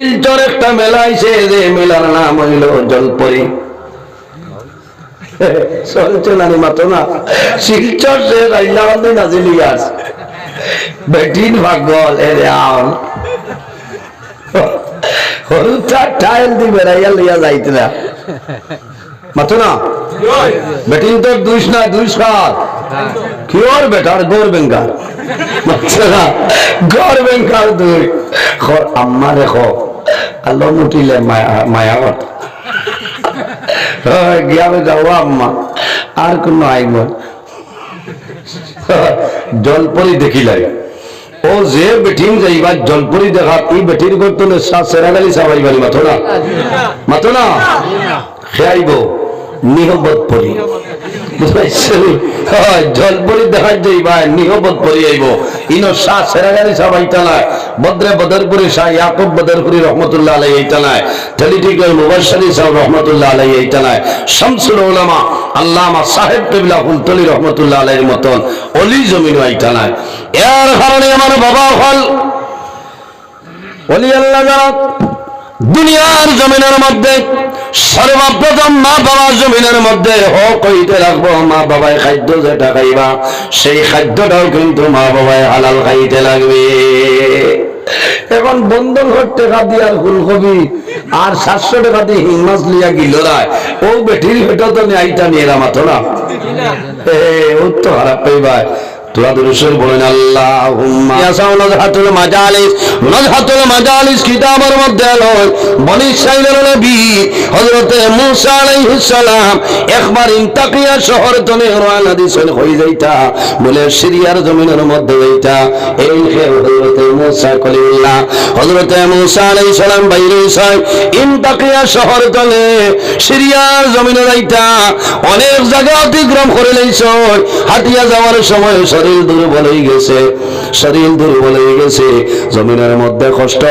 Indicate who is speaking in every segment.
Speaker 1: শিলচর একটা মেলা আইছে, যে মেলার নাম হইল জলপরি। চলছে না মাত্র না, শিলচর সে রাইলাবান্ধি নাজিলিয়াস বেটিন ভাগল এর আল হলুদটা টাইল দি বেড়াইয়া লইয়া যাইতে না মাত্র না। বেটিন তোর দুইশ না, দুইশ কার কি ওর বেটার গোর বেঙ্গার মাত্র না, গোর বেঙ্গার দুই আম্মা রেখো আল্লাহ মুটিলে মায়াবত গিয়াবে যাও আম্মা আর কোন আইব জলপরি দেখিলাই। ও যে বেটিং যাইবা জলপরি দেখা, এই বেটির গর্তনে সেরাগালি সাবাইবারি মাথো না, মাথো না খেয়াইব নিহবত পরি জলপরি দেখা যাইবা নিহবত পরি আইব। ইনো শাহ সেরাগালি সাবাইতা নাই, বদরে বদরপুরি শাহ ইয়াকুব বদরপুরি রহমতুল্লাহ আলাইহি এইটা নাই, টেলিটিকের মুবাশশিরি সাহেব রহমতুল্লাহ আলাইহি এইটা নাই, শামসুল উলামা আল্লামা সাহেব কিবলা ফুলতলি রহমতুল্লাহ আলাইহির মতন অলি জমিন এইটা নাই। এর কারণে আমার বাবা হল অলি আল্লাহ যারা দুনিয়ার জমিনের মধ্যে সর্বপ্রথম মা বাবার জমিনের মধ্যে হক হইতে রাখবো। মা বাবাই খাদ্য যেটা খাইবা সেই খাদ্যটাও কিন্তু মা বাবাই হালাল খাইতে লাগবে। এখন বন্ধন করতে টাকা দিয়ে আর ফুলকপি আর 700 টাকা দিয়ে হিং মাছ লিয়া গিল ও বেটির হেটা তো আইটা নিয়ে এলাম মাত্র না, ও তো খারাপ পাইবা। তোরা দুরুশর বলেন আল্লাহুম্মা নাযহাতুল মাজালিস কিতাবের মধ্যে আলো বনি ইসরাঈলের নবী হযরত মূসা আলাইহিস সালাম একবার ইন্তাকিয়া শহর তনে রওনা দিছেন হই যাইতা বলে সিরিয়ার জমিনের মধ্যে যাইতা। এই হযরত মূসা কলিমুল্লাহ হযরত মূসা আলাইহিস সালাম বাইরে হইছেন ইন্তাকিয়া শহর তনে সিরিয়ার জমিনে যাইতা। অনেক জায়গা অতিক্রম করে লইছে, হাতিয়া যাওয়ার সময় শরীর দুর্বল হয়ে গেছে, শরীর দুর্বল হয়ে গেছে, জমিনের মধ্যে কষ্ট।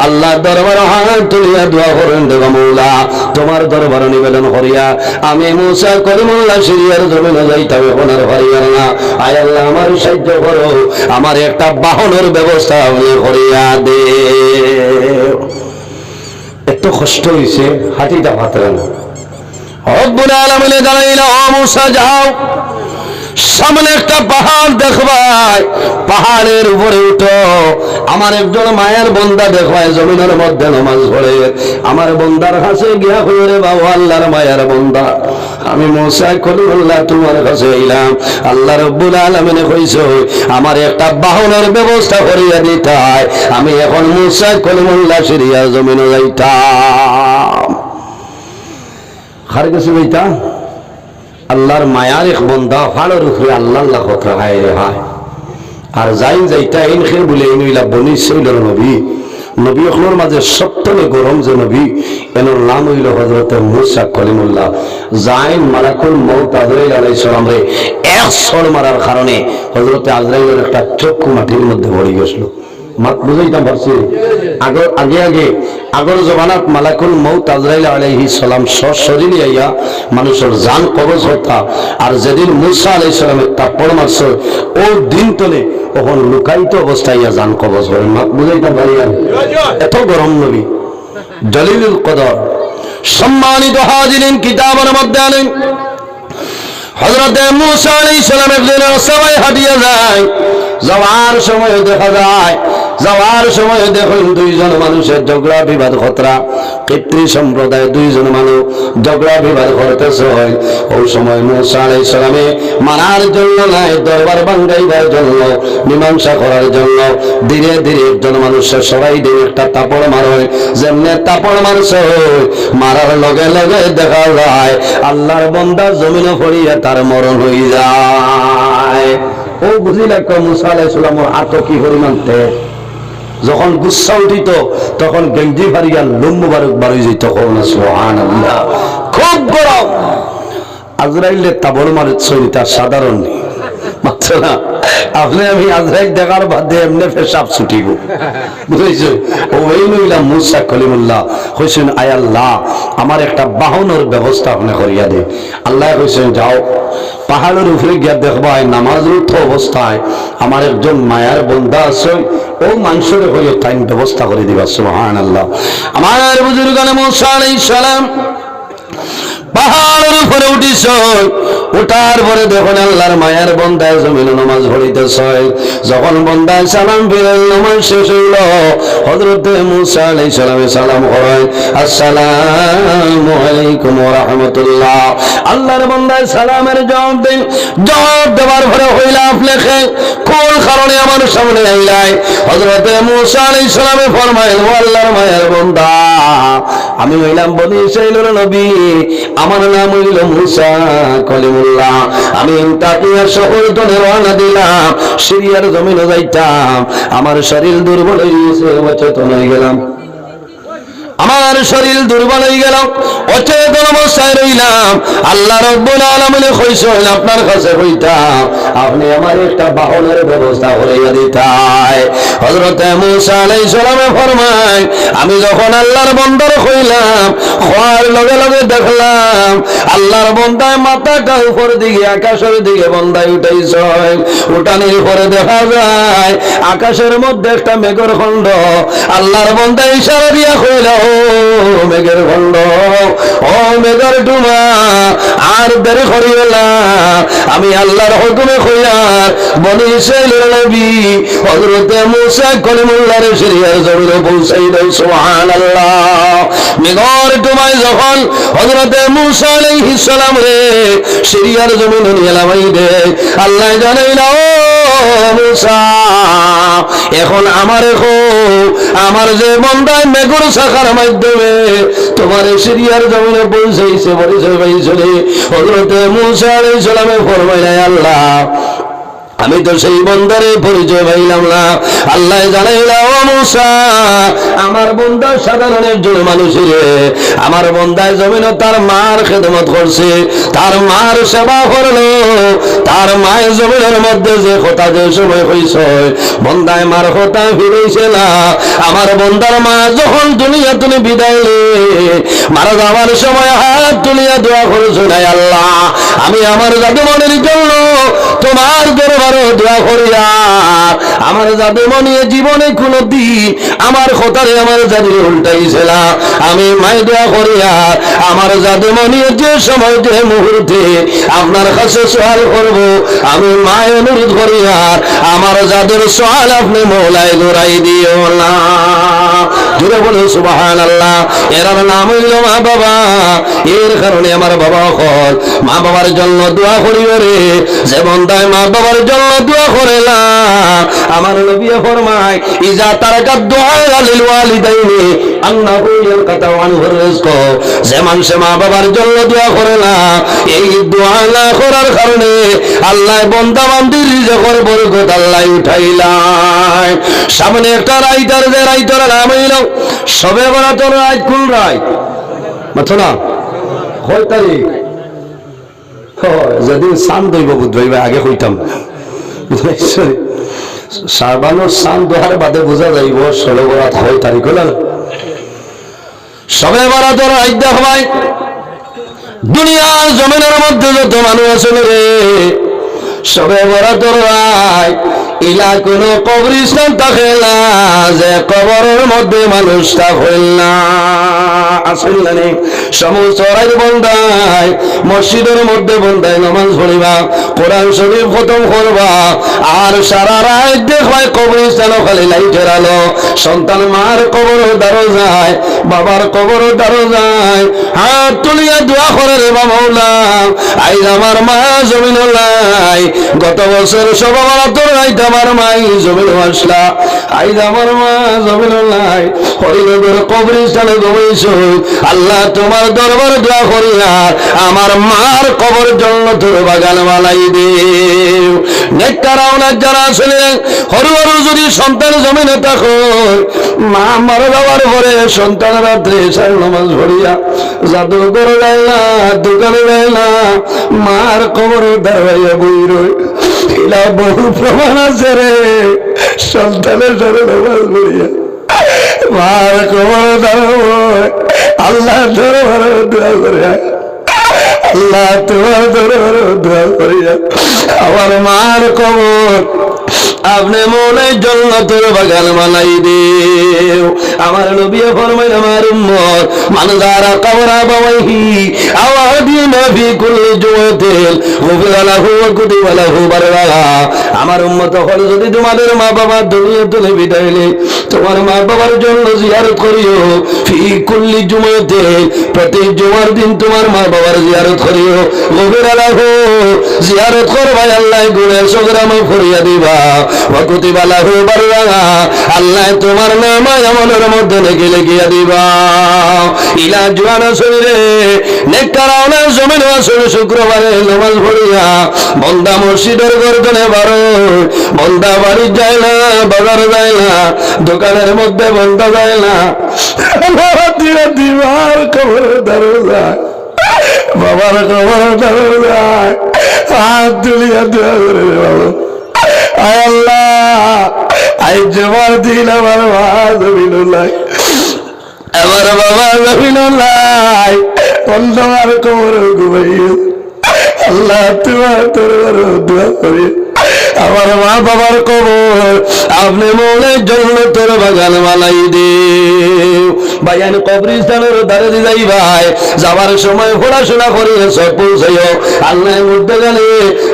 Speaker 1: আল্লাহর দরবারে হাত তুলিয়া দোয়া করেন, দেব মওলা তোমার দরবারে নিবেদন করিয়া আমি মূসা কলিমুল্লাহ সিরিয়ার জমিনে যাইতাম, এখন আর পারিয়ার না। আয় আল্লাহ আমার সাহায্য করো, আমার একটা বাহনের ব্যবস্থা করিয়া দে। এত কষ্ট হইছে হাঁটিটা পাতরা না। রব্বুল আলামিন জানাইলা ও মূসা যাও, সামনে একটা পাহাড় দেখবাই, পাহাড়ের উপরে উঠো। আমার একজন মায়ের বন্দা দেখবাই জমিনের মধ্যে নামাজ পড়ে, আমার বন্দার কাছে গিয়া কইরে বাবা আল্লাহর মায়ের বন্দা আমি মূসা কলিমুল্লাহ তোমার কাছে আইলাম। আল্লাহ রব্বুল আলামিন কইছে আমার একটা বাহনের ব্যবস্থা করিয়া দিতে হয়, আমি এখন মূসা কলিমুল্লাহ সিরিয়া জমিনে যাইতাম। কার কাছে যাইতা? আল্লাহর মায়ার এক বন্দা ফাড়ের উপরে আল্লাহ আল্লাহ কথা হায় রে হায়। আর যাই যাইতা ইনখে বলে ইনইলা বনি ইসরাঈলের নবী, নবী ওখনোর মাঝে সবথেকে গরম যে নবী এনার নাম হইল হযরত মূসা কলিমুল্লাহ। যাই মালাকুল মউত আজরাইল আলাইহিস সালাম রে এক সর মারার কারণে হযরত আজরাইলের একটা চক্ষু মাটির মধ্যে পড়ে গেছিল। বুঝাইতে পারছি? আগে আগর জমানাত মালাকুল মউত আজরাইল আলাইহিস সালাম সশরীরে আইয়া মানুষের জান কবজ হতা। আর যেদিন মূসা আলাইহিস সালামের তাপড় মারছে ও দিন তলে তখন লুকায়িত অবস্থায় ইয়া জান কবজ হয়। বুঝাইতে পারি? এত গরম নবী জলিলুল কদর। সম্মানিত হাজিরিন, কিতাবের মধ্যে আনেন হযরত মূসা আলাইহিস সালাম একদিন সবাই হাঁটিয়া যায়, যাওয়ার সময় দেখা যায়, যাওয়ার সময় দেখুন দুইজন মানুষের ঝগড়া বিবাদ খতরা, কিপ্তি সম্প্রদায় দুইজন মানুষ ঝগড়া বিবাদ করতেছে। ওই সময় মূসা আলাইহিস সালামে মারার জন্য নাই, দরবার ভাঙাইবার জন্য, মীমাংসা করার জন্য ধীরে ধীরে একজন মানুষের সবাই দিয়ে একটা তাপড় মারে। যেমনে তাপড় মারছে মারার লগে লগে দেখা যায় আল্লাহর বান্দা জমিনে পড়িয়া তার মরণ হয়ে যায়। ও বুঝিলা মূসা আলাইহিস সালামের হাত কি পরিমাণ তেজ, যখন গুসা উঠিত তখন গেঞ্জি ফারিয়া লোম মুবারক বার হয়ে যেত। সুবহানাল্লাহ, খুব গরম। আজরাইলের তাবড় মারে ছড়ি তার সাধারণ মাত্র না, আপনি আমি আজরাইল দেখার বাদে এমনি পেশাব ছুটিব বুঝেছো। ওই মহিলা মুসা কলিমুল্লাহ কইছেন আয় আল্লাহ আমার একটা বাহনের ব্যবস্থা আপনি করিয়া দে। আল্লাহ কইছেন যাও পাহাড়ের উপরে গিয়া দেখবা নামাজরত অবস্থায় আমার একজন মায়ার বন্ধা আছে, ও মানুষের হইয়া টাইম ব্যবস্থা করে দিবা। সুবহানাল্লাহ। আমার বুজুর্গানে মুসা আলাইহিস সালাম পাহাড়ের উপরে উঠিস, উঠার পরে দেখুন আল্লাহর মায়ার বন্দায় জমিনে নামাজ পড়িতেছে। যখন বন্দায় সালাম ফিরে নামাজ শেষ হইল, হযরত মুসা আলাইহিস সালামে সালাম করেন আসসালামু আলাইকুম ওয়া রাহমাতুল্লাহ। আল্লাহর বন্দায় সালামের জবাব দেন। জবাব দেওয়ার পরে হইলাম লেখে কোন কারণে আমার সামনে আইলাই? হযরত মুসা আলাইহিস সালামে ফরমাইল ও আল্লাহর মায়ার বন্দা, আমি হইলাম বনি ইসরাইলের নবী, আমার নাম হইল মুসা কলিমুল্লাহ। আমি তাকিয়া শহর তো রওনা দিলাম, সিরিয়ার জমিনে যাইতাম। আমার শরীর দুর্বল হয়ে গেছে, অচেতন হয়ে গেলাম। আমার শরীর দুর্বল হয়ে গেল, অচেতন অবস্থায় রইলাম। আল্লাহ রাব্বুল আলামিন কইছেন আপনার কাছে কইতাম আপনি আমার একটা বাহনের ব্যবস্থা করিয়া দিতাই। হযরত মুসা আলাইহিস সালামে ফরমায় আমি যখন আল্লাহর বন্দার কইলাম, খোয়ার লগে লগে দেখলাম আল্লাহর বন্দায় মাথাটা উপর দিকে আকাশের দিকে বন্দায় উঠাইছে। উঠানির পরে দেখা যায় আকাশের মধ্যে একটা মেঘের খণ্ড। আল্লাহর বন্দা ইশারা দিয়া কইল মেঘের খণ্ড, ও মেঘের ডুমা আর দেরি করিও না। আমি আল্লাহর হুকুমে কইয়ার বনি ইসরাইলের নবী হযরত মুসা কলিমুল্লাহর সিরিয়ার জমিনে পৌঁছাই দেই। সুবহানাল্লাহ। মেঘের ডুমায় যখন হযরত মুসা আলাইহিস সালাম রে সিরিয়ার জমিনে নিয়ে নামাই দে, আল্লাহ জানাইলা ও মুসা এখন আমার আমার যে বন্দায় মেঘের শাখার মাধ্যমে তোমার সিরিয়ার জমিনে পৌঁছাইছে পরিচয় পাইছিলে। হযরত মুসা আলাইহিস সালামে ফরমাইলেন আল্লাহ আমি তো সেই বন্দারে পরিচয় পাইলাম না। আল্লাহ জানাইলা ও মুসা আমার বন্দা সাধারণ একজন মানুষের, আমার বন্দায় জমিনে তার মার খেদমত করছে, তার মার সেবা করলো। তার মায়ের জমিনের মধ্যে যে কথা যে সময় হইছে বন্দায় মার কথা ফিরেছে না। আমার বন্দার মা যখন দুনিয়া তুমি বিদায় মারা যাওয়ার সময় হাত তুলিয়া দোয়া করেছো নাই আল্লাহ আমি আমার জাদুমণির জন্য তোমার দরবারে দোয়া করিয়া আমার জাদুমণি জীবনে কোনদিন আমার কথারে আমার জাদু উল্টাইছিল। আমি মায়ের দোয়া করিয়া আমার জাদুমণি যে সময় যে মুহূর্তে আপনার কাছে সওয়াল করব, আমি মায়ের অনুরোধ করিয়া আমার জাদুর সওয়াল আপনি মওলায় দৌড়াই দিও না। জুড়ে বলে সুবহানাল্লাহ। এর নাম হইল মা বাবা। এর কারণে আমার বাবা হল মা বাবার জন্য দোয়া করিও রে। যে বন্দায় মা বাবার জন্য দোয়া করে না, আমার নবী ফরমায় ইজা তারাকা দুআ লিল ওয়ালিদাইনি আন্নাহু ইয়ানকাতাউ আনহুর রিজক। যে মানুষ মা বাবার জন্য দোয়া করে না, এই দোয়া না করার কারণে আল্লাহ বান্দা বান্দির রিজকের বরকত আল্লাহ উঠাইলাই। সামনে একটা রাইটার, যে রাইটার নাম হইল সবে বরাতর রাত। কোন রাত মাথো না কয় তারিখ? যেদিন চাঁদ দইব বুধবাই আগে কইতাম শাবানোর চাঁদ দোহার বাদে বোঝা যাইব ষোলো বরাত 6 তারিখ হল সবে বরাতর রাত। দেখবাই দুনিয়ার জমিনের মধ্যে যত মানুষ আছে রে সবে বরাতর রাত ইলা কোন কবরস্থান থাকে না যে কবরের মধ্যে মানুষ থাকে না। আসল না সমস্ত রাত বন্দায় মসজিদের মধ্যে বন্দায় নামাজ পড়িবা, কোরআন শরীফ খতম করবা, আর সারা রাত দেখবাই কবরস্থান খালি লাইটের আলো। সন্তান মার কবরও দাঁড়ো যায়, বাবার কবরও দাঁড়ো যায়, হাত তুলিয়া দোয়া করে রে মাওলা আইজ আমার মা জমিন নাই, গত বছর সবে বরাতর রাত আমার মাই জমিন আসলা, আইজ আমার মা জমিন নাই, হরিনগর কবরস্থানে ঘুমাইছ। আল্লাহ তোমার দরবার দোয়া করিয়া আমার মার কবর জন্য তোর বাগান বানাই দেও। নেককারাও না যারা আসলে হরু হরু যদি সন্তান জমিনে থাকো, মা মারা যাওয়ার পরে সন্তান রাত্রে এসার নামাজ পড়িয়া জাদু করে যায় না, দোকানে যায় না, মার কবর দাঁড়াইয়া বই রই এলা বহু প্রমাণ আছে রে সন্তানের সাথে নামাজ পড়িয়া মার কবর দাঁড়াবো আল্লাহ দরবারে দোয়া করে আল্লাহ তোমার দরবারে দোয়া করিয়া আমার মার কবর আপনি মনে জান্নাতের বাগান বানাই দেও আমার নবী ফরমাইলেন আমার উম্মত মান যারা কবর আবাইহি আওয়াদিনা ফি কুল্লি জুমাতিল গুফিরা লাহু ওয়া কুতিবা লাহু বাররা আমার উম্মত হল যদি তোমাদের মা বাবা দুনিয়া থেকে বিদায়লে তোমার মা বাবার জন্য জিয়ারত করিও ফি কুল্লি জুমাতিল প্রতি জুমার দিন তোমার মা বাবার জিয়ারত করিও গুফিরা লাহু জিয়ারত করবা আল্লাহ গুনাহ সগরা মাফ করিয়া দিবা ওয়া কুতিবা লাহু বাররা আল্লাহ তোমার নাম আমলের মধ্যে লিখিয়া দিবা ইলা জুয়ানা শরীরে নেককারাওনা জমিন আসর শুক্রবারে নামাজ পড়িয়া বন্দা মসজিদের গর্দনে বারো বন্দা বাড়ি যায় না বাজার যায় না দোকানের মধ্যে বন্দা যায় না দিবার কবর দরজা বাবার কবর দরজা হাত তুলিয়া দোয়া করে বাবা আল্লাহ আই জমার দিন আমার মা জমিনুল্লাহ আমার বাবা জমিনুল্লাহ অন্ধকার কবর ঘুমাইয়া আল্লাহ তোমার দরবার দোয়া করি আমার মা বাবার কবর আপনি মনে জান্নাতের বাগান বানাই দিও ভাইয়ান কবরস্থানের ধারে যাই ভাই যাবার সময় পড়াশোনা করে সব পৌঁছাইও আল্লাহ মধ্যে গেলে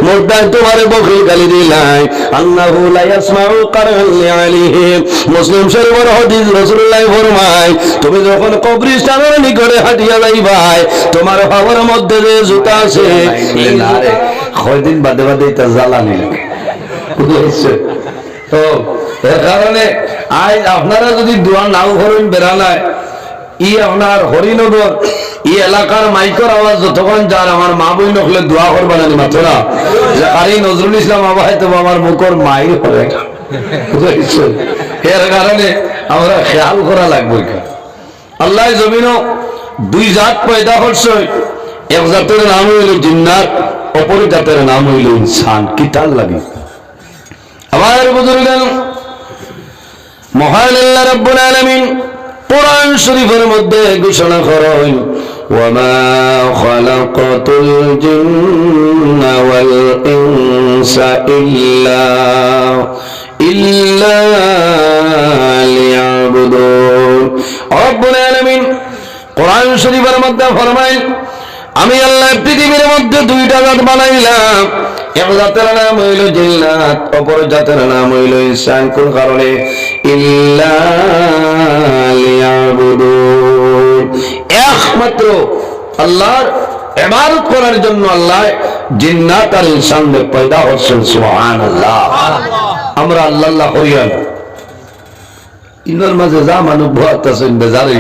Speaker 1: মোদ্দায় তোমার বকিল গালি দিলাই আল্লাহু লা ইয়াসমাউ কারআন লিআলিহি মুসলিম শরীফের হাদিস রাসূলুল্লাহ ফরমায় তুমি যখন কবরস্থানের নিকটে হাঁটিয়া যাই ভাই তোমার হাওয়ার মধ্যে যে জুতা আছে কয়দিন বাদে বাদে এটা জ্বালানি লাগে তো এর কারণে আজ আপনারা যদি দোয়া নাও করেন বেড়ানায় ই আপনার হরিনগর ই এলাকার মাইকর আওয়াজ যতক্ষণ যার আমার মা বই নকলে দোয়া করবা না মাত্রা যে আরে নজরুল ইসলাম আবা হয়তো আমার মুখর মাই হবে এর কারণে আমরা খেয়াল করা লাগবে আল্লাহ জমিনও দুই জাত পয়দা করছে এক জাতের নাম হইল জিন্নাত অপর জাতের নাম হইল ইনসান কিতাল লাগে আমার বুজুর্গান মহান আল্লাহ রাব্বুল আলামিন কোরআন শরীফের মধ্যে ঘোষণা করেন ওয়ামা খালাকাতুল জিন্না ওয়াল ইনসা ইল্লা লিয়াবুদুন রব্বুল আলামিন কোরআন শরীফের মধ্যে ফরমায় আমি আল্লাহ পৃথিবীর মধ্যে দুইটা জাত বানাইলাম এক জাতের নাম হইল জিন্নাত অপর জাতের নাম হইল ইনসান কোন কারণে ইল্লা লিয়াবুদুন একমাত্র আল্লাহর ইবাদত করার জন্য আল্লাহ জিন্নাত আর ইনসানকে পয়দা করেছেন সুবহানাল্লাহ আমরা আল্লাহ আল্লাহ করিয়া ইনার মাঝে যা মানুষ ভয় আছেন বেজারে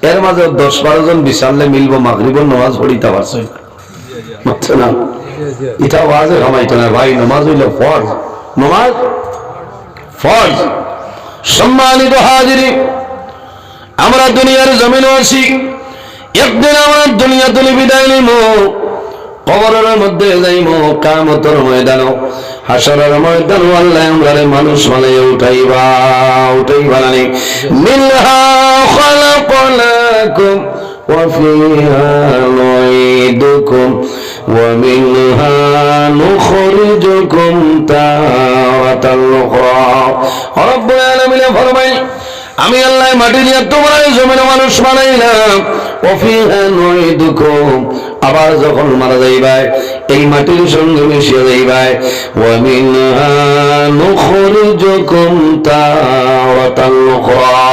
Speaker 1: এর মাঝে 10-12 জন বিশালে মিলবো মাগরিবের নামাজ পড়িতে পারছে না এটা ওয়াজে কামাইতো না ভাই নামাজ হইলো ফরজ নামাজ ফরজ সম্মানিত হাজিরিন আমরা দুনিয়ার জমিনে আছি একদিন আমরা দুনিয়া থেকে বিদায় নিব কবরের মধ্যে যাইব কিয়ামতের ময়দানে হাসরের ময়দানে আল্লাহ আমরারে মানুষ বানাইয়া উঠাইবা না মিনহা খালাকনাকুম ওয়া ফিহা নুঈদুকুম ওয়া মিনহা নুখরিজুকুম তারাতাল উখরা রব্বুল আলামিন ফরমায় আমি আল্লাহ মাটি দিয়ে তোমার জমিনে মানুষ বানাইলাম ওফিহা নুঈদুকুম আবার যখন মারা যাইবাই এই মাটির সঙ্গে মিশে যাইবাই ওয়া মিনহা নুখরিজুকুম তারাতাল উখরা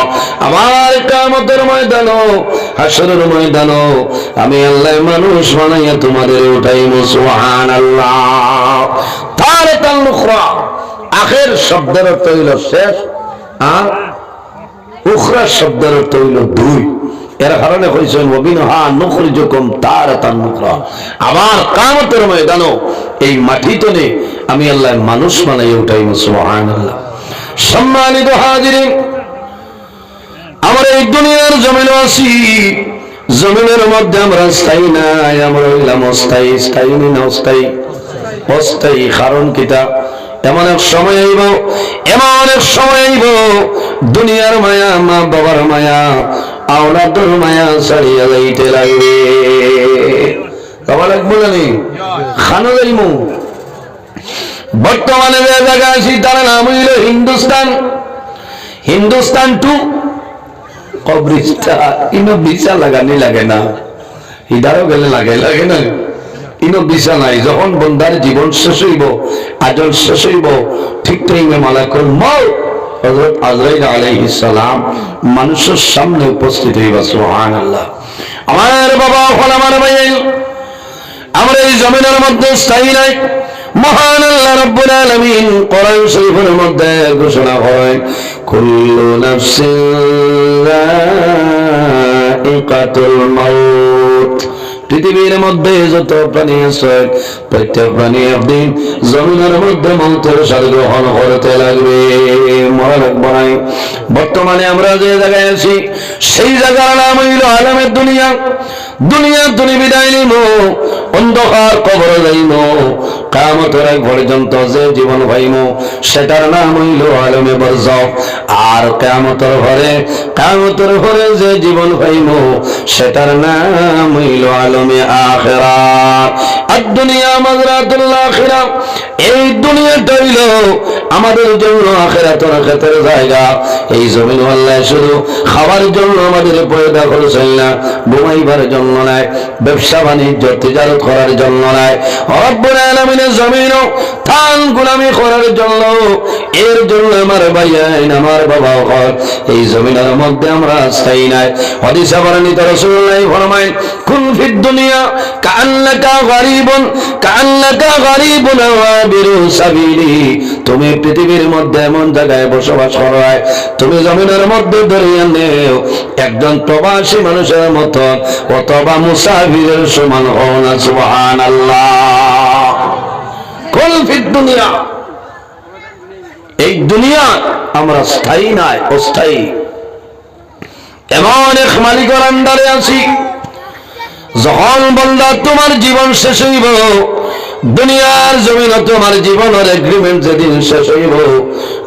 Speaker 1: আমার কিয়ামতের ময়দানে হাসরের ময়দানে আমি আল্লাহ মানুষ বানাইয়া তোমাদের উঠাইমু সুবহানাল্লাহ তারাতাল উখরা আখির শব্দের অর্থ হইল শেষ আর উখরা শব্দের অর্থ হইল দুই এর কারণে কইছেন ওয়াবিনহা নুখরিজুকুম তারাতান উখরা আবার কিয়ামতের ময়দানে এই মাটি তলে আমি আল্লাহ মানুষ বানাইয়া উঠাইমু সুবহানাল্লাহ সম্মানিত হাজিরিন আমরা এই দুনিয়ার জমিনে আছি জমিনের মধ্যে আমরা স্থায়ী নাই আমরা হইলাম অস্থায়ী স্থায়ী না অস্থায়ী অস্থায়ী। কারণ কিতা এমন এক সময় আইব, এমন এক সময় আইব দুনিয়ার মায়া, মা বাবার মায়া, আওলাদের মায়া ছাড়িয়া যাইতে লাগবে। বাবা লাগবো না নি খানো যাইমু। বর্তমানে যে জায়গা আছি তার নাম হইল হিন্দুস্তান। হিন্দুস্তান টু কবরিস্তান। ইনো ভিসা লাগানি লাগে না, ইদারও গেলে লাগে, লাগে না? ইনো ভিসা নাই। যখন বন্দার জীবন শেষ হইব, আজল শেষ হইব, ঠিক টাইমে মালাকুল মউত হযরত আজরাইল আলাইহিস সালাম মানুষের সামনে উপস্থিত হইবা। সুবহানাল্লাহ। আমার বাবা হল, আমার ভাই, আমরা এই জমিনের মধ্যে স্থায়ী নাই। মহান আল্লাহ রাব্বুল আলামিন কোরআন শরীফের মধ্যে ঘোষণা করেন, কুল্লু নাফসিন যায়িকাতুল মাউত। পৃথিবীর মধ্যে যত প্রাণী আছে প্রত্যেক প্রাণী একদিন জমিনের মধ্যে মৌতের স্বাদ গ্রহণ করতে লাগবে, মরা লাগবে নাই। বর্তমানে আমরা যে জায়গায় আছি সেই জায়গার নাম হইল আলামের দুনিয়া। দুনিয়া তুমি বিদায় নিব, অন্ধকার কবর যাইব, কিয়ামতের আগ পর্যন্ত যে জীবন পাইব সেটার নাম হইল আলমে বারজাখ। আর কিয়ামতের ঘরে যে জীবন পাইব সেটার নাম হইল আলমে আখিরাত। আর দুনিয়া মাজরাতুল আখিরাত। এই দুনিয়াটা হইল আমাদের জন্য আখিরাতের ক্ষেত্রের জায়গা। এই জমিন আল্লাহ শুধু খাবার জন্য আমাদের পয়দা করেছেন না, ঘুমাইবার জন্য নাই, ব্যবসা বাণিজ্য তিজারত করার জন্য নাই। রব্বুল আলামিনের জমিনও থান গোলামি করার জন্য। এর জন্য আমার ভাইয়াইন, আমার বাবা ঘর, এই জমিনের মধ্যে আমরা স্থায়ী নাই। হাদিসে বর্ণিত রাসূলুল্লাহ ফরমায়, কুন ফিদ দুনিয়া কাআন্নাকা গারিবুন আবিরু সাবিলি। তুমি পৃথিবীর মধ্যে এমন জায়গায় বসবাস করো, তুমি জমিনের মধ্যে ধরিয়া নেও একজন প্রবাসী মানুষের মতো, অথবা মুসাফিরের সমান হও না। সুবহানাল্লাহ। কুল ফিদ দুনিয়া, এই দুনিয়া আমরা স্থায়ী নাই, অস্থায়ী। এমন এক মালিকের আন্ডারে আছি, যখন বন্দা তোমার জীবন শেষ হইব, দুনিয়ার জমিনে তোমার জীবনের এগ্রিমেন্ট যেদিন শেষ হইব,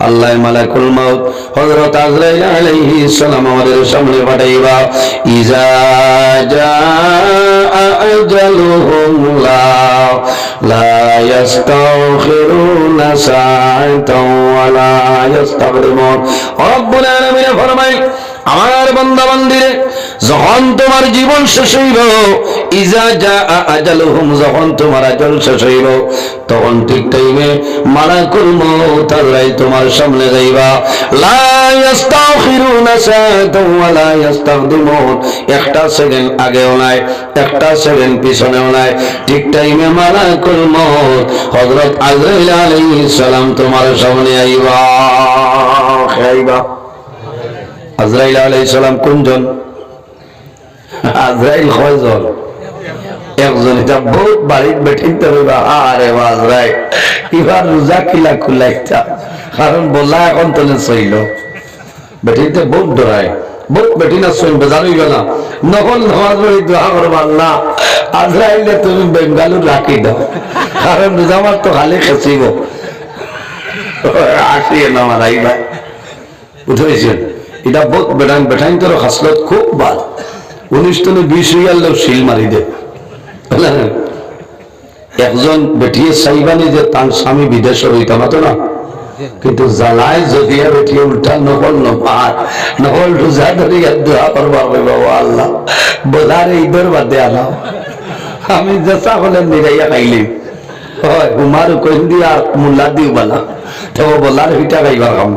Speaker 1: আল্লাহ মালাকুল মউত হযরত আজরাইল আলাইহিস সালাম আমাদের সামনে পাঠাইবা। ইজা জাআ আজালুহুম লা ইস্তাখিরুনা সাআতাও ওয়া লা ইস্তাগদিমুন। রব্বুল আলামিন ফরমায়, আমার বান্দা বান্দিরে, যখন তোমার জীবন শেষ হইব, ইজা জাআ আজালুহুম, যখন তোমার আজল শেষ হইব, তখন ঠিক টাইমে মালাকুল মউত আল্লাহ তোমার সামনে যাইবা। লা ইস্তাখিরুনা সাআতাও ওয়া লা ইস্তাগদিমুন। একটা সেকেন্ড আগেও নাই, একটা সেকেন্ড পিছনেও নাই, ঠিক টাইমে মালাকুল মউত হযরত আজরাইল আলাইহিস সালাম তোমার সামনে আইবা। আজরাইল আলাইহিস সালাম কোনজন? আজরাইল কয়জন? একজন। এটা বহুত বাড়ির বেঠিতে হইবা। আরে আজরাইল এবার রোজা কিলা খুলাইতা, কারণ বলা এখন তোলে চইল বেঠিতে বহুত ডরায়, বহুত বেটি না চইল জানিব না। নকল নামাজ পড়ি দোয়া করবা, আল্লাহ আজরাইলে তুমি বেঙ্গালুর রাখি দাও, কারণ রোজা মার তো খালি খেঁচিব। আসিয়ে না মারাইবা, বুঝেছেন? এটা বহুত বেঠাইন তোর হাসলত খুব ভাল। 19-20 হইয়ালেও শিল মারি দে। একজন বেটিয়ে চাইবানি যে তার স্বামী বিদেশে হইতাম না, কিন্তু জ্বালায় যদি বেটিয়ে উল্টা নকল নপার, নকল রোজা ধরে দোয়া করবা, বাবা আল্লাহ বোঝার ঈদের বাদে আলাম আমি যেসা হলে নিরাইয়া খাইলি হয় উমার কইন দিয়া মুল্লা দিও বালা, তো বলার হিটা খাইবার কাম।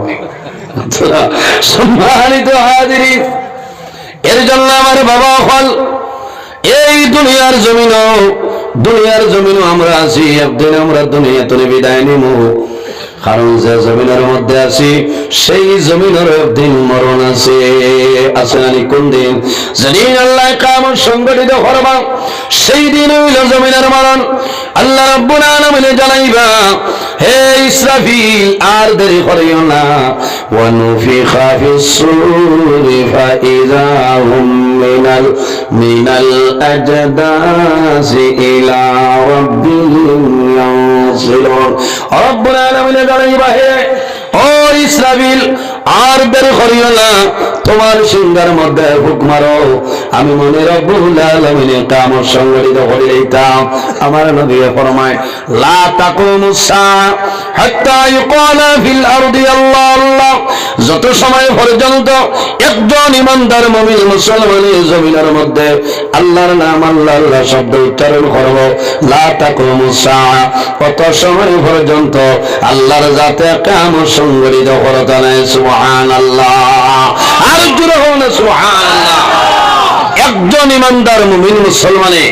Speaker 1: সম্মানিত হাজিরিন, এর জন্য আমার বাবা হল এই দুনিয়ার জমিনও আমরা আছি, একদিন আমরা দুনিয়া থেকে বিদায় নিব। কারণ যে জমিনের মধ্যে আছি সেই জমিনের একদিন মরণ আছে। নানি? কোন দিন? যেদিন আল্লাহ কিয়ামত সংগঠিত করবা, সেই দিন হইল জমিনের মরণ। আল্লাহ রাব্বুল আলামিন জানাইবা, হে ইসরাফিল আর দেরি করিও না, ওয়া নুফিখা ফিস সূরি ফাইযা হুম মিনাল আজদাসি ইলা রাব্বিহিম ইয়ানসিলুন। রব্বুল আলামিন জানাইবা, হে ও ইসরাফিল, আর দেরি করিও না, তোমার সিংহার মধ্যে হুক মারো। আমি মনে রব্বুল আলামিনের কাম সংগঠিত করে দিতাম। আমার নবী ফরমায়, লা তাকুমুস সাআ হাত্তা ইউকালা ফিল আরদি আল্লাহ আল্লাহ। যত সময় পর্যন্ত একজন ইমানদার মুমিন মুসলমানের জমিনের মধ্যে আল্লাহর নাম আল্লাহ আল্লাহ শব্দ উচ্চারণ করব, লা তাকুমুস সাআ, কত সময় পর্যন্ত আল্লাহর জাতে কাম সংগঠিত করতে নাই। সুবহানাল্লাহ, আর জোরে হোক সুবহানাল্লাহ। একজন ইমানদার মুমিন মুসলমানে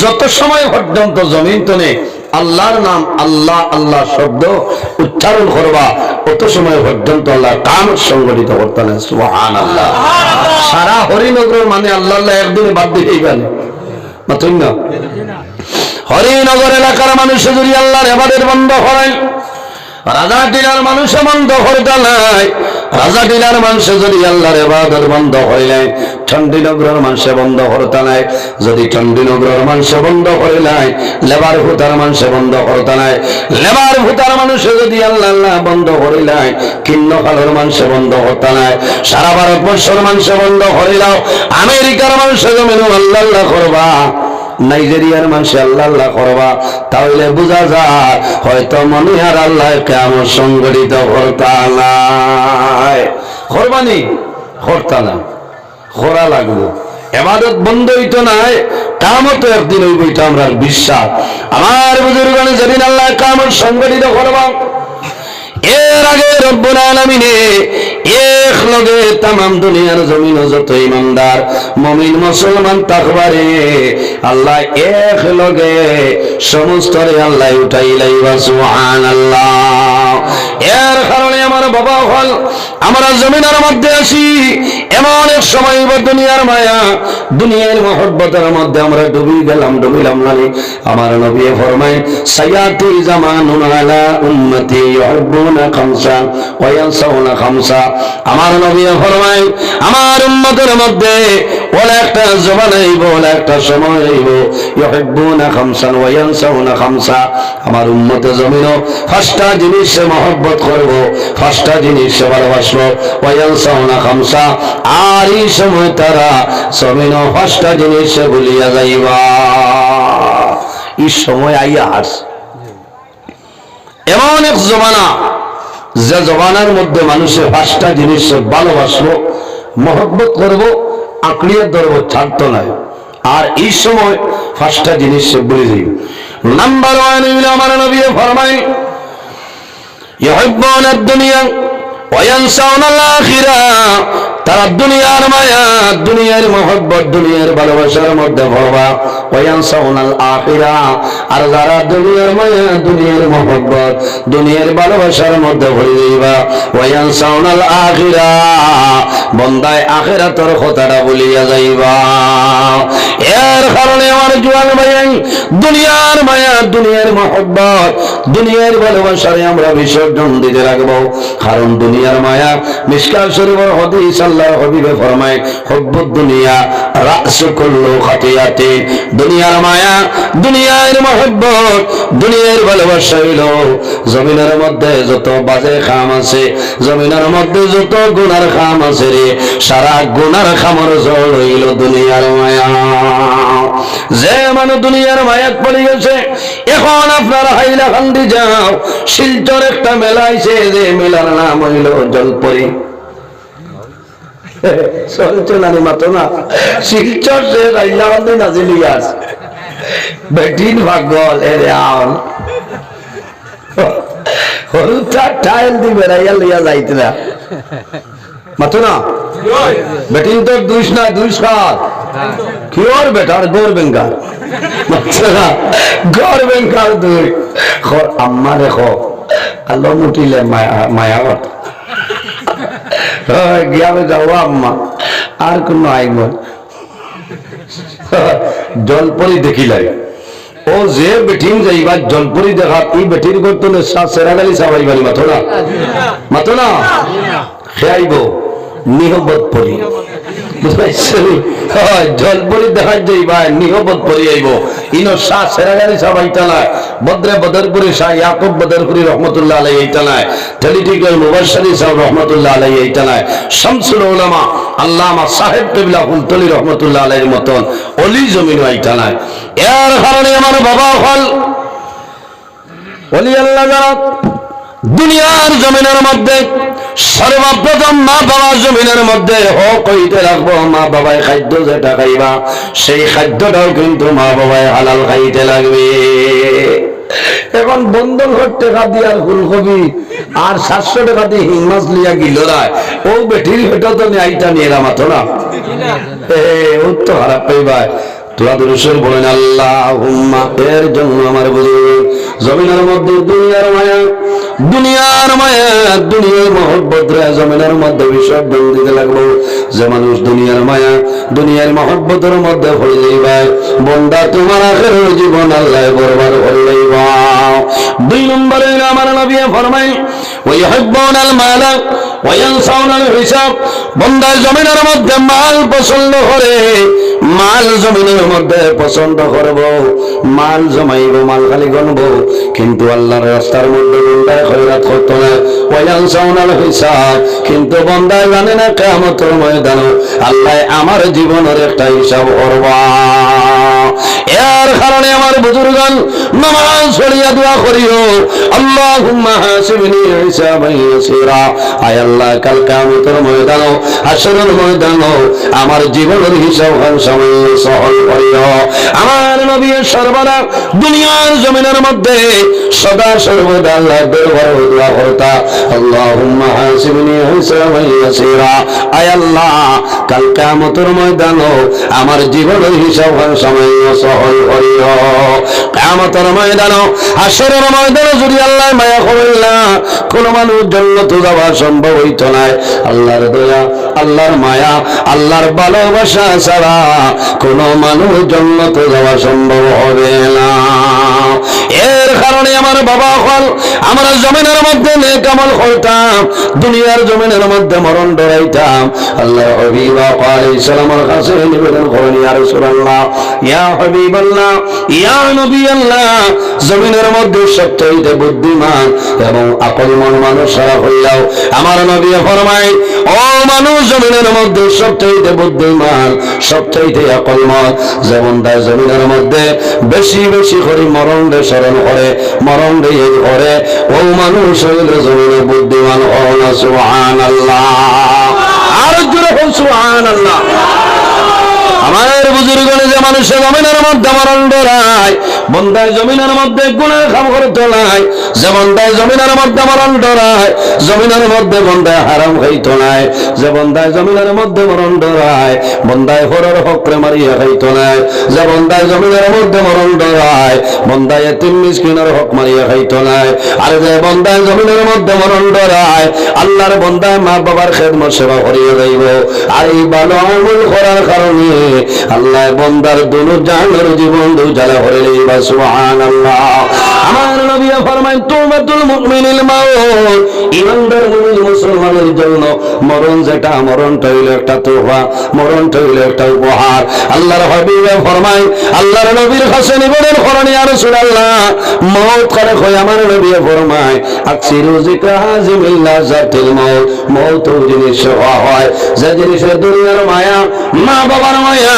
Speaker 1: যত সময় পর্যন্ত জমিন তনে আল্লাহর নাম আল্লাহ আল্লাহ শব্দ উচ্চারণ করবা, কত সময় পর্যন্ত আল্লাহ কাম সংগঠিত করতে নাই। সুবহানাল্লাহ। সারা হরিনগরের মানে আল্লাহ আল্লাহ একদিনে বাদ দিতেই পারে না, তুই না। হরিনগর এলাকার মানুষ যদি আল্লাহর ইবাদত বন্ধ করেন, রাজা টিলার মানুষ বন্ধ করতে নাই। রাজা টিলার মানুষ যদি আল্লাহর ইবাদত বন্ধ করিলে, চণ্ডীনগরের মানুষ বন্ধ করতে নাই। যদি চণ্ডীনগরের মানুষ বন্ধ করিলাই, লেবার ভূতার মানুষ বন্ধ করতে নাই। লেবার ভূতার মানুষ যদি আল্লাহ আল্লাহ বন্ধ করিলাই, কিন্নকালের মানুষ বন্ধ করতে নাই। সারা ভারতবর্ষের মানুষ বন্ধ করিলাও, আমেরিকার মানুষ জমিন আল্লাহ আল্লাহ করবা, নাইজেরিয়ার মানুষে আল্লাহ আল্লাহ করবা, তাহলে বোঝা যায় হয়তো মনে আর আল্লাহ কেমন সংগঠিত করতা নাই। করবানি করতা না, করা লাগবো। ইবাদত বন্ধ হইতো নাই, কামও তো একদিন হইব, এটা আমরা বিশ্বাস। আমার বুজুর্গানে যেদিন আল্লাহ কামত সংগঠিত করবা, এর আগে রব্বুল আলামিনে এক লগে তামাম দুনিয়ার জমিন যত ইমানদার মুমিন মুসলমান তাকবারে আল্লাহ এক লগে সমস্ত রে আল্লাহ উঠাই লাইবা। সুবহানাল্লাহ। এর কারণে আমার বাবা হল আমরা জমিনের মধ্যে আসি, এমন এক সময় দুনিয়ার মায়া দুনিয়ার মহব্বতের মধ্যে আমরা ডুবিলাম নানি। আমার নবী ফরমায়, সায়াতি জামানুন আলা উম্মতি ইউহিব্বুনা খামসা ওয়া ইয়ানসাউনা খামসা। আমার নবী ফরমায়, আমার উম্মতের মধ্যে ওলা একটা জবান আইব, ওলা একটা সময় আইব, ইউহিব্বুনা খামসা ওয়া ইয়ানসাউনা খামসা। আমার উম্মতে জমিনও পাঁচটা জিনিস মহব্বত করব, পাঁচটা জিনিস ভালোবাসবো, ওয়া ইয়ানসাউনা খামসা। আর এই সময় তারা জমিনও পাঁচটা জিনিস ভুলিয়া যাইবা। এই সময় আইয়া আস এমন এক জমানা, যে জমানার মধ্যে মানুষের পাঁচটা জিনিস ভালোবাসবো, মহব্বত করব, আঁকড়িয়ে ধরবো, ছাড়তো নাই। আর এই সময় পাঁচটা জিনিস বলে দিই। নাম্বার ওয়ান, আমার নবী ফরমায়, ইউহিব্বুনা দুনিয়া ওয়া ইয়ানসাউনা আল আখিরা। তারা দুনিয়ার মায়া, দুনিয়ার মহব্বত, দুনিয়ার ভালোবাসার মধ্যে ভরবা। ওয়া ইয়ানসাউনা আল আখিরা। আর যারা দুনিয়ার মায়া, দুনিয়ার মহব্বত, দুনিয়ার ভালোবাসার মধ্যে ভরে দিবা, ওয়া ইয়ানসাউনা আল আখিরা, বন্দায় আখিরাতের কথাটা ভুলিয়া যাইবা। এর কারণে আমার জোয়ান ভাই, দুনিয়ার মায়া, দুনিয়ার মহব্বত, দুনিয়ার ভালোবাসারে আমরা বিসর্জন দিতে রাখবো। কারণ দুনিয়ার মায়া, মিশকাত শরীফের হাদিস আল্লাহর হাবিবে ফরমায়, হুব্বুদ দুনিয়া রাসু কুল্লু খাতিয়াতিন। দুনিয়ার মায়া, দুনিয়ার মহব্বত, দুনিয়ার ভালোবাসা হইলো জমিনের মধ্যে যত বাজে খাম আছে, জমিনের মধ্যে যত গুনার খাম আছে রে, সারা গুনার খামর জল হইল দুনিয়ার মায়া। যে মানুষ দুনিয়ার মায়াত পড়ে গেছে, এখন আপনারা হাইলাকান্দি যাও, শিলচর একটা মেলা আইছে, যে মেলার নাম হইল জলপরি। চলছে না মাত্র না, শিলচর সে হাইলাকান্দি নাজিলি আছে, বেটিন ভাগল এরে আল হলুদটা টাইল দি বেড়াইয়া লইয়া যাইতে না মাত্র না। বেটিন তোর দুইশ না, 207 কি ওর বেটার গোর বেঙ্গাল গড় বেঙ্গাল দুই আম্মা রেখো আল্লাহ মুটিলে মায়া গিয়াবে যাও আম্মা, আর কোন আইব জলপরি দেখিলাই। ও যে বেঠিন যাইবা জলপরি দেখা, এই বেঠির করতে সেরাগালি সাবাই বাড়ি মাথো না, মাথো না খেয়াইব। নিহবত পরি জলপরি দেখা যাইবা নিহবত পরি আইব ইনো শাহ সেরাগারি সব আইতালায় বদরে বদরপুরি শাহ ইয়াকুব বদরপুরি রহমতুল্লাহ আলাইহি আইতালায় টেলিটিক্যাল মুবাশশিরি সাহেব রহমতুল্লাহ আলাইহি আইতালায় শামসুল উলামা আল্লামা সাহেব কিবলা কুলতলি রহমতুল্লাহ আলাইহির মতন অলি জমিন আইতালায় এর কারণে আমার বাবা হল অলি আল্লাহ যারা দুনিয়ার জমিনের মধ্যে সর্বপ্রথম মা বাবা জমিনের মধ্যে হক হইতে রাখবো মা বাবায় খাদ্য যেটা খাইবা সেই খাদ্যটাও কিন্তু মা বাবায় হালাল খাইতে লাগবে এখন বন্ধন করতে টাকা দিয়ে আর ফুলকপি আর 700 টাকা দিয়ে হিং মাছ লিয়া গিল রায় ও বেটির হেটা তো আইটা নিয়ে মাতো না ও তো খারাপ পাইবা তোরা দুরুশর বলেন আল্লাহুম্মা এর জন্য আমার বুঝুন জমিনের মধ্যে দুনিয়ার মায়া দুনিয়ার মহব্বত রে জমিনের মধ্যে বিসর্জন দিতে লাগলো যে মানুষ দুনিয়ার মায়া দুনিয়ার মহব্বতের মধ্যে হয়ে যাইবা বন্দা তোমার আখিরের জীবন আল্লাহ বরবাদ করে লইবা 2 নম্বরে আমার নবী ফরমায় ওয়াইহিব্বুনাল মালা ওয়ায়ানসাউনাল হিসাব বন্দা জমিনের মধ্যে মাল পছন্দ করে মাল জমিনের মধ্যে পছন্দ করব মাল জমাইব মাল খালি গণব কিন্তু আল্লাহর রাস্তার মধ্যে বন্দায় খয়রাত করত না ওয়ায়ানসাউনাল হিসাব কিন্তু বন্দায় জানে না কিয়ামতের ময়দানে আল্লাহ আমার জীবনের একটা হিসাব করবা এর কারণে আমার বুজুর্গগণ নামাজ পড়িয়া দোয়া করিও আল্লাহুম্মা হাসিবনি হিসাবান ইয়াসিরা আয় আল্লাহ কাল কিয়ামতের ময়দানে হাসরের ময়দানে আমার জীবনের হিসাব সময় সহল করিও আমার নবী সর্বদা দুনিয়ার জমিনের মধ্যে সদা সর্বদা আল্লাহর দরবারে দোয়া করতা আল্লাহুম্মা হাসিবনি হিসাবান ইয়াসিরা আয় আল্লাহ কাল কিয়ামতের ময়দানে আমার জীবনের হিসাব সময় সহল করিও কিয়ামতের ময়দানে হাসরের ময়দানে যদি আল্লাহ মায়া করেন না কোন মানুষ জান্নাতে যাওয়া সম্ভব হইত না আল্লাহর দয়া আল্লাহর মায়া আল্লাহর ভালোবাসা ছাড়া কোন মানুষ জান্নাতে যাওয়া সম্ভব হবে না এর কারণে আমার বাবা হল আমরা জমিনের মধ্যে নেক আমল করতাম দুনিয়ার জমিনের মধ্যে মরণ ডরাইতাম আল্লাহর হাবিব আলাইহিস সালামের কাছে নিবেদন করেন ইয়া রাসূলুল্লাহ ইয়া হাবিবাল্লাহ ইয়া নবী আল্লাহ জমিনের মধ্যে সবচেয়ে বুদ্ধিমান এবং আকলমন মানুষ সারা হইলাও আমার নবী ফরমায় ও মানুষ জমিনের মধ্যে সবচেয়ে বুদ্ধিমান সবচেয়ে আকলমন যেমন তাই জমিনের মধ্যে বেশি বেশি করে মরণ রে স্মরণ করে মরণ রে করে ও মানুষ হইল জমিনে বুদ্ধিমান হও না সুবহানাল্লাহ আর জোরে বল সুবহানাল্লাহ আমার বুজুর্গগণ যে মানুষের জমিনের মধ্যে মরণ ডরায় বন্দায় জমিনের মধ্যে গুনাহ কাম করতে নাই যে বন্দায় জমিনের মধ্যে মরণ ডরায় জমিনের মধ্যে বন্দায় হারাম খাইতো নাই যে বন্দায় জমিনের মধ্যে মরণ ডরায় বন্দায় হরের হক মারিয়া খাইতো নাই যে বন্দায় জমিনের মধ্যে মরণ ডরায় বন্দায় এতিম মিসকিনের হক মারিয়া খাইতো নাই আর যে বন্দায় জমিনের মধ্যে মরণ ডরায় আল্লাহর বন্দায় মা বাবার খেদমত সেবা করিয়া যাইব আর এই ভালো আমল করার কারণে আল্লাহ বন্দার দুনো জানের জীবন দুজালা করে লইবা সুবহানাল্লাহ আমার নবী ফরমায় তুবাতুল মুমিনিল মাউত ইমানদার মুমিন মুসলমানের জন্য মরণ যেটা মরণটা হইল একটা তোহফা মরণটা হইল একটা উপহার আল্লাহর হাবিব ফরমায় আল্লাহর নবীর কাছে নিবেদন করেন ইয়া রাসূলুল্লাহ মওত করে কয় আমার নবী ফরমায় আকসিরু যিকরা হাযিমিল লাযাতিল মাউত মওত জিনিস হয় যে জিনিসের দুনিয়ার মায়া মা বাবার মায়া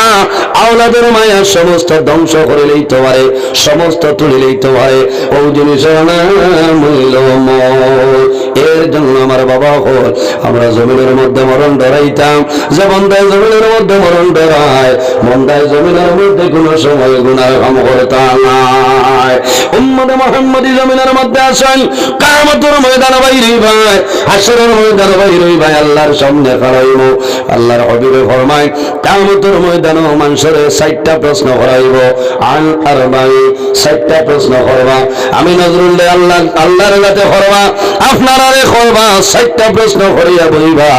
Speaker 1: আওলাদের মায়া সমস্ত ধ্বংস করে লইতে পারে সমস্ত তুলে লইতে পারে ও জিনিসের নাম হইল মওত এর জন্য আমার বাবা হল আমরা জমিনের মধ্যে মরণ ডরাইতাম যে বন্দায় জমিনের মধ্যে মরণ ডরায় বন্দায় জমিনের মধ্যে কোনো সময় গুনাহ কাম করতাম না উম্মতে মুহাম্মদী জমিনের মধ্যে আসেন কিয়ামতের ময়দানে বাইরে ভাই হাসরের ময়দানে বাইরে ভাই আল্লাহর সামনে খাড়াইব আল্লাহর হাবিবে ফরমায় কিয়ামতের ময়দানে মানুষের 60টা প্রশ্ন করাইব আন আরবাই 60টা প্রশ্ন করবা আমি নজরুল্লাহ আল্লাহর কাছে করবা আপনারারে করবা 60টা প্রশ্ন করিয়া বইবা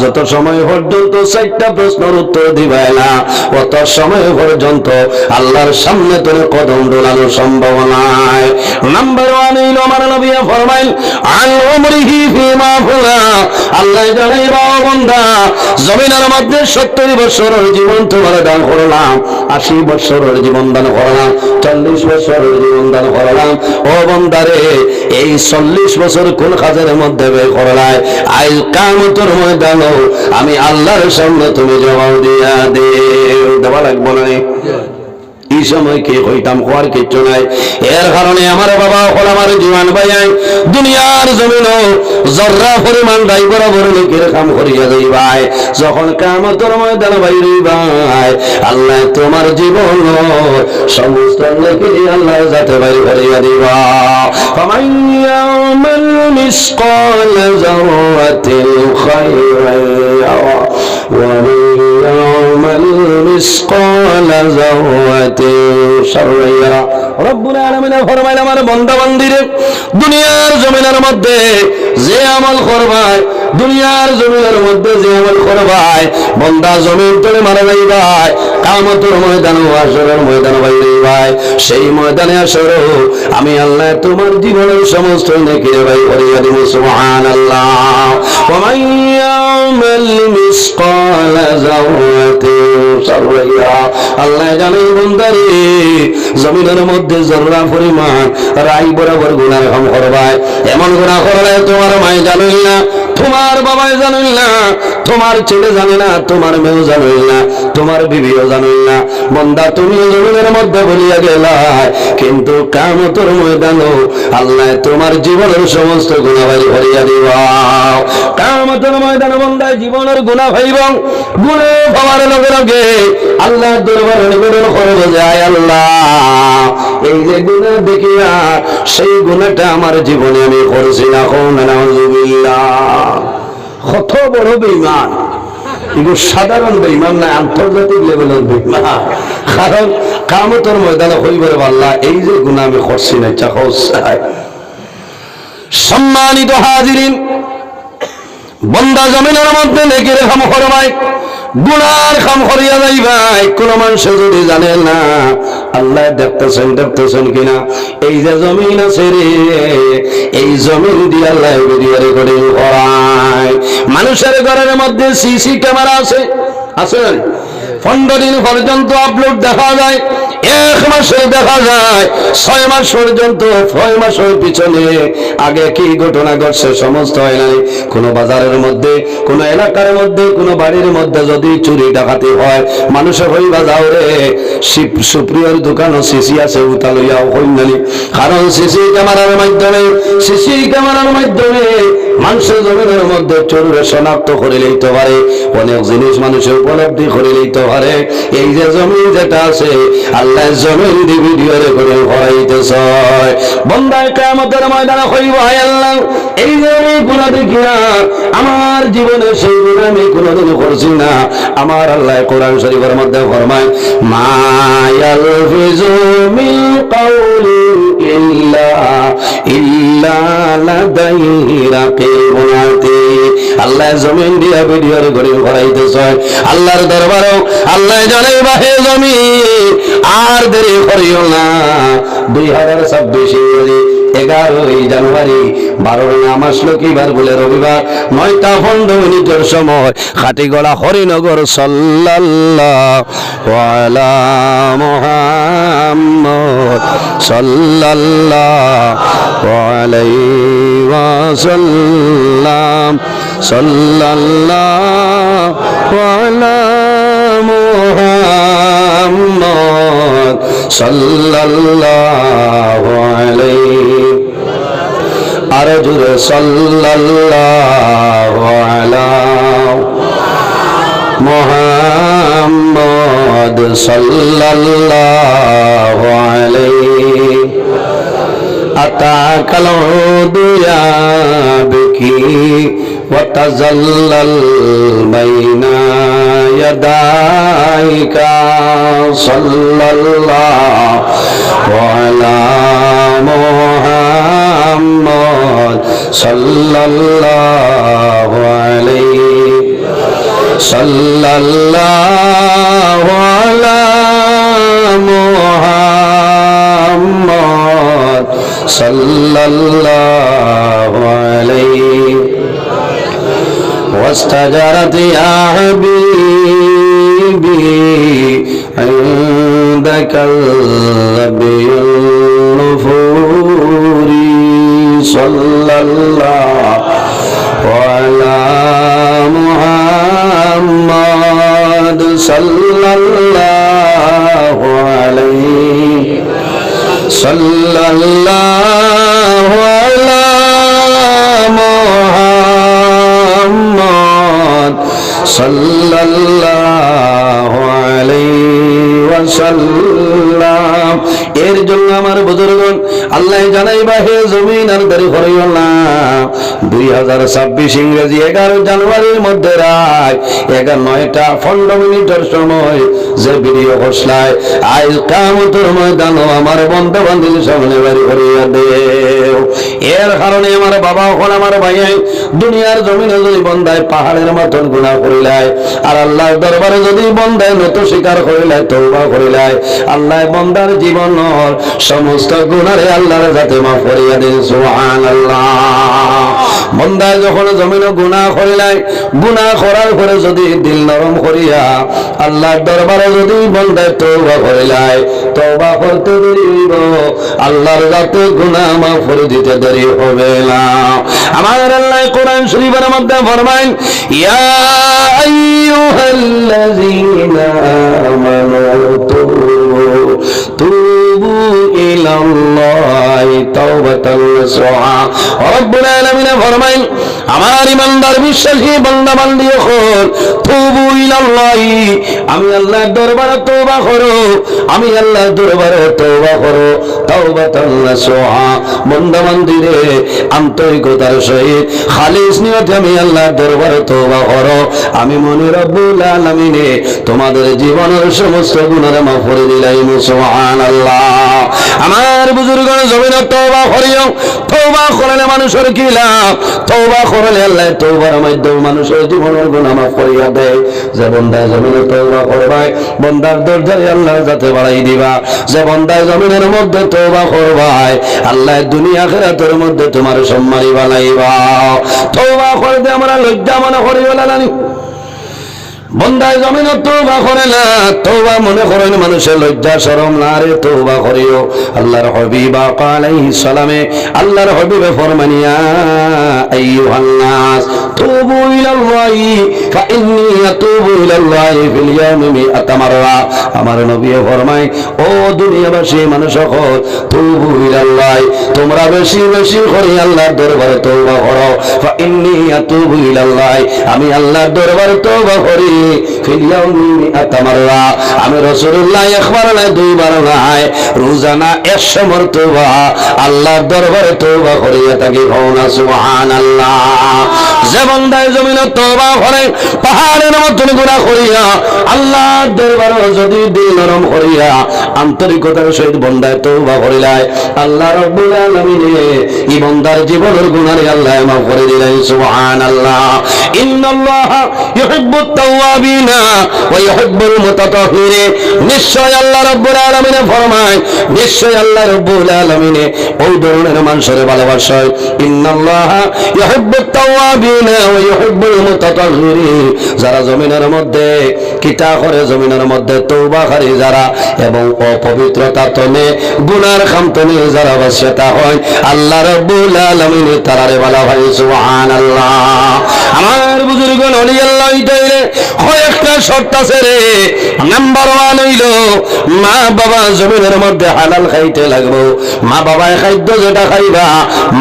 Speaker 1: যত সময় পর্যন্ত 60টা প্রশ্নের উত্তর দিবা না তত মরার সময় পর্যন্ত আল্লাহর সামনে তোর কদম ডোলানোর সম্ভাবনা নাই। নাম্বার 1 হইল আমার নবী ফরমাইল আন উমরিহি ফিমা ফুলা, আল্লাহ জানাই বাবা বান্দা জমিনের মধ্যে 70 বছরের জীবন তোমার দান করলাম, 80 বছরের জীবন দান করলাম, 40 বছরের জীবন দান করলাম। ও বান্দারে এই 40 বছর কোন কাজের মধ্যে ব্যয় করলাই? আইল কিয়ামতের ময়দানে আমি আল্লাহর সামনে তুমি জবাব দিয়া দেওয়া লাগবে না। এই সময় কে হইতাম হওয়ার কিচ্ছু নাই। এর কারণে আমার বাবা হল আমার জীবন ভাইয়াই দুনিয়ার জমিন জর্রা পরিমাণ দাই বরাবর লোকের কাম করিয়া যাই ভাই। যখন কিয়ামতের ময়দানে বাইরে ভাই আল্লাহ তোমার জীবন সমস্ত লোকে আল্লাহ যাতে বাইরে করিয়া দিবা। ফামান ইয়ামাল মিসকাল যারাতিল খায়রান ইয়ারা ওয়া মান ইয়ামাল মিসকাল যারাতিল শাররান ইয়ারা। রব্বুল আলামিন ফরমাইল আমার বান্দা বান্দিরে দুনিয়ার জমিনের মধ্যে যে আমল করবাই, দুনিয়ার জমিনের মধ্যে যে আমল করবাই বান্দা জমিন তলে মারা যাইবাই, কিয়ামতের ময়দানে হাশরের ময়দানে বাইরে ভাই। সেই ময়দানে আসরে আমি আল্লাহ তোমার জীবনের সমস্ত নেকি ভাই করিয়া দিব। সুবহানাল্লাহ। ওয়া মান ইয়ামাল মিসকাল যারাতিন শাররান ইয়ারা। আল্লাহ জানেন বান্দারে জমিনের মধ্যে জর্রা পরিমাণ রাই বরাবর গুনাহ কাম করবাই। এমন গুনাহ করলে তোমার মাই জানেন না, তোমার বাবাই জানেন না, তোমার ছেলে জানে না, তোমার মেয়েও জানেন না, তোমার বিবিও জানেন না। বান্দা তুমি জমিনের মধ্যে বলিয়া গেলাই, কিন্তু কিয়ামতের ময়দানে আল্লাহ তোমার জীবনের সমস্ত গুনাহ বাইর করিয়া দিবা। কিয়ামতের ময়দানে বান্দা জীবনের গুনাহ ভাইব, গুনাহ পাওয়ার লগে লগে আল্লাহর দরবারে নিবেদন করবে যে আয় আল্লাহ এই যে গুনাহ দেখিয়া সেই গুনাহটা আমার জীবনে আমি করছি না। নাউযুবিল্লাহ। কত বড় বেঈমান! এগুলো সাধারণ বেঈমান না, আন্তর্জাতিক লেভেলের বেঈমান। কারণ কিয়ামতের ময়দানে হইবে আল্লাহ এই যে গুনাহ আমি করছি না চাই। সম্মানিত হাজিরিন, বান্দা জমিনের মধ্যে নেকির কাম করবাই, গুনার কাম করিয়া যাইবাই। কোন মানুষ যদি জানে না আল্লাহ দেখতেছেন কিনা, এই যে জমিন আছে রে এই জমিন দিয়ে আল্লাহ ভিডিও করে করায়। মানুষের ঘরের মধ্যে সিসি ক্যামেরা আছে, আছে 15 দিন পর্যন্ত আপলোড দেখা যায়, 1 মাসে দেখা যায়, 6 মাস পর্যন্ত, 6 মাসের পিছনে আগে কি ঘটনা ঘটছে সমস্ত হয় নাই। কোন বাজারের মধ্যে, কোন এলাকার মধ্যে, কোন বাড়ির মধ্যে যদি চুরি ডাকাতি হয়, মানুষের হইবা যাও রে সুপ্রিয়র দোকানও সিসি আছে উতা লইয়াও হইনালি। কারণ সিসি ক্যামেরার মাধ্যমে মানুষের জমিনের মধ্যে চোরে শনাক্ত করে লইতে পারে, অনেক জিনিস মানুষের উপলব্ধি করে লইতে পারে। এই যে জমিন যেটা আছে আল্লাহ জমিন দিয়ে ভিডিও রেকর্ডিং করাইতেছে। বান্দায় কিয়ামতের ময়দানে কইব হায় আল্লাহ এই যে আমি গুনাহ দেখিয়া আমার জীবনে সেই গুনাহ আমি কোনোদিন করছি না। আমার আল্লাহ কোরআন শরীফের মধ্যে ফরমায় মা ইয়ালফিজু মিন কাউলিন ইল্লা লাদাইহি রাকিবুন আতীদ। আল্লাহ জমিন দিয়া ভিডিও রেকর্ডিং করাইতেছে। আল্লাহর দরবারে আল্লাহ জানাই বাহে জমিন আর দেরি করিও না। 2026 11 জানুয়ারি 12 নাম আসলো কিবার বলে রবিবার 9টা 15 মিনিটের সময় খাটিগড়া হরিনগর সাল্লাল্লাহু আলা মুহাম্মদ সাল্লাল্লাহু আলাইহি ওয়াসাল্লাম সাল্লাল্লাহু আলা মুহাম্মদ সাল্লাল্লাহু আলাইহি আর জুরে সাল্লাল্লাহু আলা মুহাম্মদ সাল্লাল্লাহু আলাইহি আতাকাল দুয়া বিকি ওয়া তাজাল্লাল বাইনা ইয়াদাইকা সাল্লাল্লাহু আলা মুহাম্মদ সাল্লাল্লাহু আলাইহি সাল্লাল্লাহু আলা সাল্লাল্লাহু আলাইহি واستجرت يا حبيبي عندك الربي النفور صلى الله على محمد صلى الله عليه صلى الله على محمد صلى الله عليه وسلم এর জন্য আমার বুজুর্গগণ আল্লাহ জানাইবা হে জমিন আর দাঁড়ি করিও না 2026 ইংরেজি 11 জানুয়ারির মধ্যে রাত 9:15 সময় যে ভিডিও ঘোষণায় আজ কিয়ামতের ময়দানে আমার বন্ধু বান্ধবীর সামনে বাড়ি করিয়া দেও। এর কারণে আমার বাবা হল আমার ভাই দুনিয়ার জমিনে যদি বন্দায় পাহাড়ের মতন গুনাহ করিলায় আর আল্লাহর দরবারে যদি বন্দায় নত স্বীকার করিলায় তওবা করিলায় আল্লাহ বন্দার জীবন সমস্ত গুনাহে আল্লাহর কাছে মাফ করিয়া দেন সুবহানাল্লাহ। বন্দায় যখন জমিনে গুনাহ করিলায় গুনাহ করার পরে যদি দিল নরম করিয়া আল্লাহর দরবারে যদি বন্দায় তওবা করিলায় তওবা করতে দেরি হইব আল্লাহর কাছে গুনাহ মাফ করে দিতে দেরি হবে না। আমার আল্লাহ কোরআন শরীফের মধ্যে ফরমায় ইয়া আইয়ুহাল্লাযীনা আমানু তুবু ইলাল্লাহি তাওবাতান নাসুহা। রব্বুল আলামিন ফরমায় আমার ইমানদার বিশ্বাসী বান্দা বান্দি হল তুবু ইলাল্লাহি আমি আল্লাহর দরবারে তওবা করো আমি আল্লাহর দরবারে তওবা করো তাওবাতান নাসুহা বান্দা বান্দিরে আন্তরিকতার সহিত খালিস নিয়তে আমি আল্লাহর দরবারে তওবা করো আমি মনে রব্বুল আলামিনে তোমাদের জীবনের সমস্ত গুনাহ মাফ করে দিলাম সুবহানাল্লাহ। আমার বুজুর্গগণ জমিনে তওবা করিও তওবা করলে মানুষের কি লাভ তওবা করলে আল্লাহ তওবার মাধ্যমে মানুষের জীবনের গুনাহ মাফ করিয়া দেয়। যে বান্দা জমিনে তওবা করবে বান্দার দরজা আল্লাহ যাতে বাড়াই দিবা যে বান্দা জমিনের মধ্যে তওবা করবে আল্লাহ দুনিয়া আখিরাতের মধ্যে তোমার সম্মানী বানাইবা। তওবা করতে আমরা লজ্জা মনে করিও না বন্দায় জমিন তওবা করে না তওবা মনে করেন মানুষের লজ্জা শরম না রে তওবা করিও। আল্লাহর হাবিব আলাইহিস সালামে আল্লাহর হাবিবে ফরমানিয়া আইয়ুহান নাস তুবু ইলাল্লাহি ফাইন্নী আতুবু ইলাল্লাহি ফিল ইয়াউমি মিআতা মাররা। আমার নবী ফরমায় ও দুনিয়াবাসী মানুষ সকল তুবু ইলাল্লাহি তোমরা বেশি বেশি করে আল্লাহর দরবারে তওবা করো ফাইন্নী আতুবু ইলাল্লাহি আমি আল্লাহর দরবারে তওবা করি ফিল ইয়াউমি মিআতা মাররা। আমি রাসূলুল্লাহ একবার না দুইবার নয় রোজানা 100 মরতবা আল্লাহর দরবারে তওবা করিয়া থাকি না সুবহানাল্লাহ। যে বান্দায় জমিনে তওবা করে পাহাড়ের মতন গুনাহ করিয়া আল্লাহর দরবারে যদি দিল নরম করিয়া আন্তরিকতার সহিত বান্দায় তওবা করিলায় আল্লাহ রাব্বুল আলামিন এই বান্দার জীবনের গুনাহ আল্লাহ মাফ করে দিলেন সুবহানাল্লাহ। ইন্নাল্লাহা ইউহিব্বুত তাওয়াবিনা ওয়া ইউহিব্বুল মুতাতাহহিরিন। নিশ্চয় আল্লাহ রাব্বুল আলামিন ফরমায় নিশ্চয় আল্লাহ রাব্বুল আলামিন ওই ধরনের মানুষের ভালোবাসেন। ইন্নাল্লাহা ইউহিব্বুত তাওয়াবিনা ওয়া ইউহিব্বুল মুতাতাহহিরিন। যারা জমিনের মধ্যে কিতা করে জমিনের মধ্যে তওবাকারী যারা এবং অপবিত্রতা তনে গুনার খামতনে যারা বাসিতা হয় আল্লাহ রাব্বুল আলামিন তারারে ভালোবাসেন সুবহানাল্লাহ। আমার বুজুর্গগণ ওলি আল্লাহ ইতাইলে কয়েকটা শর্ত আছে রে। নাম্বার 1 হইল মা বাবা জমিনের মধ্যে হালাল খাইতে লাগবো। মা বাবায় খাদ্য যেটা খাইবা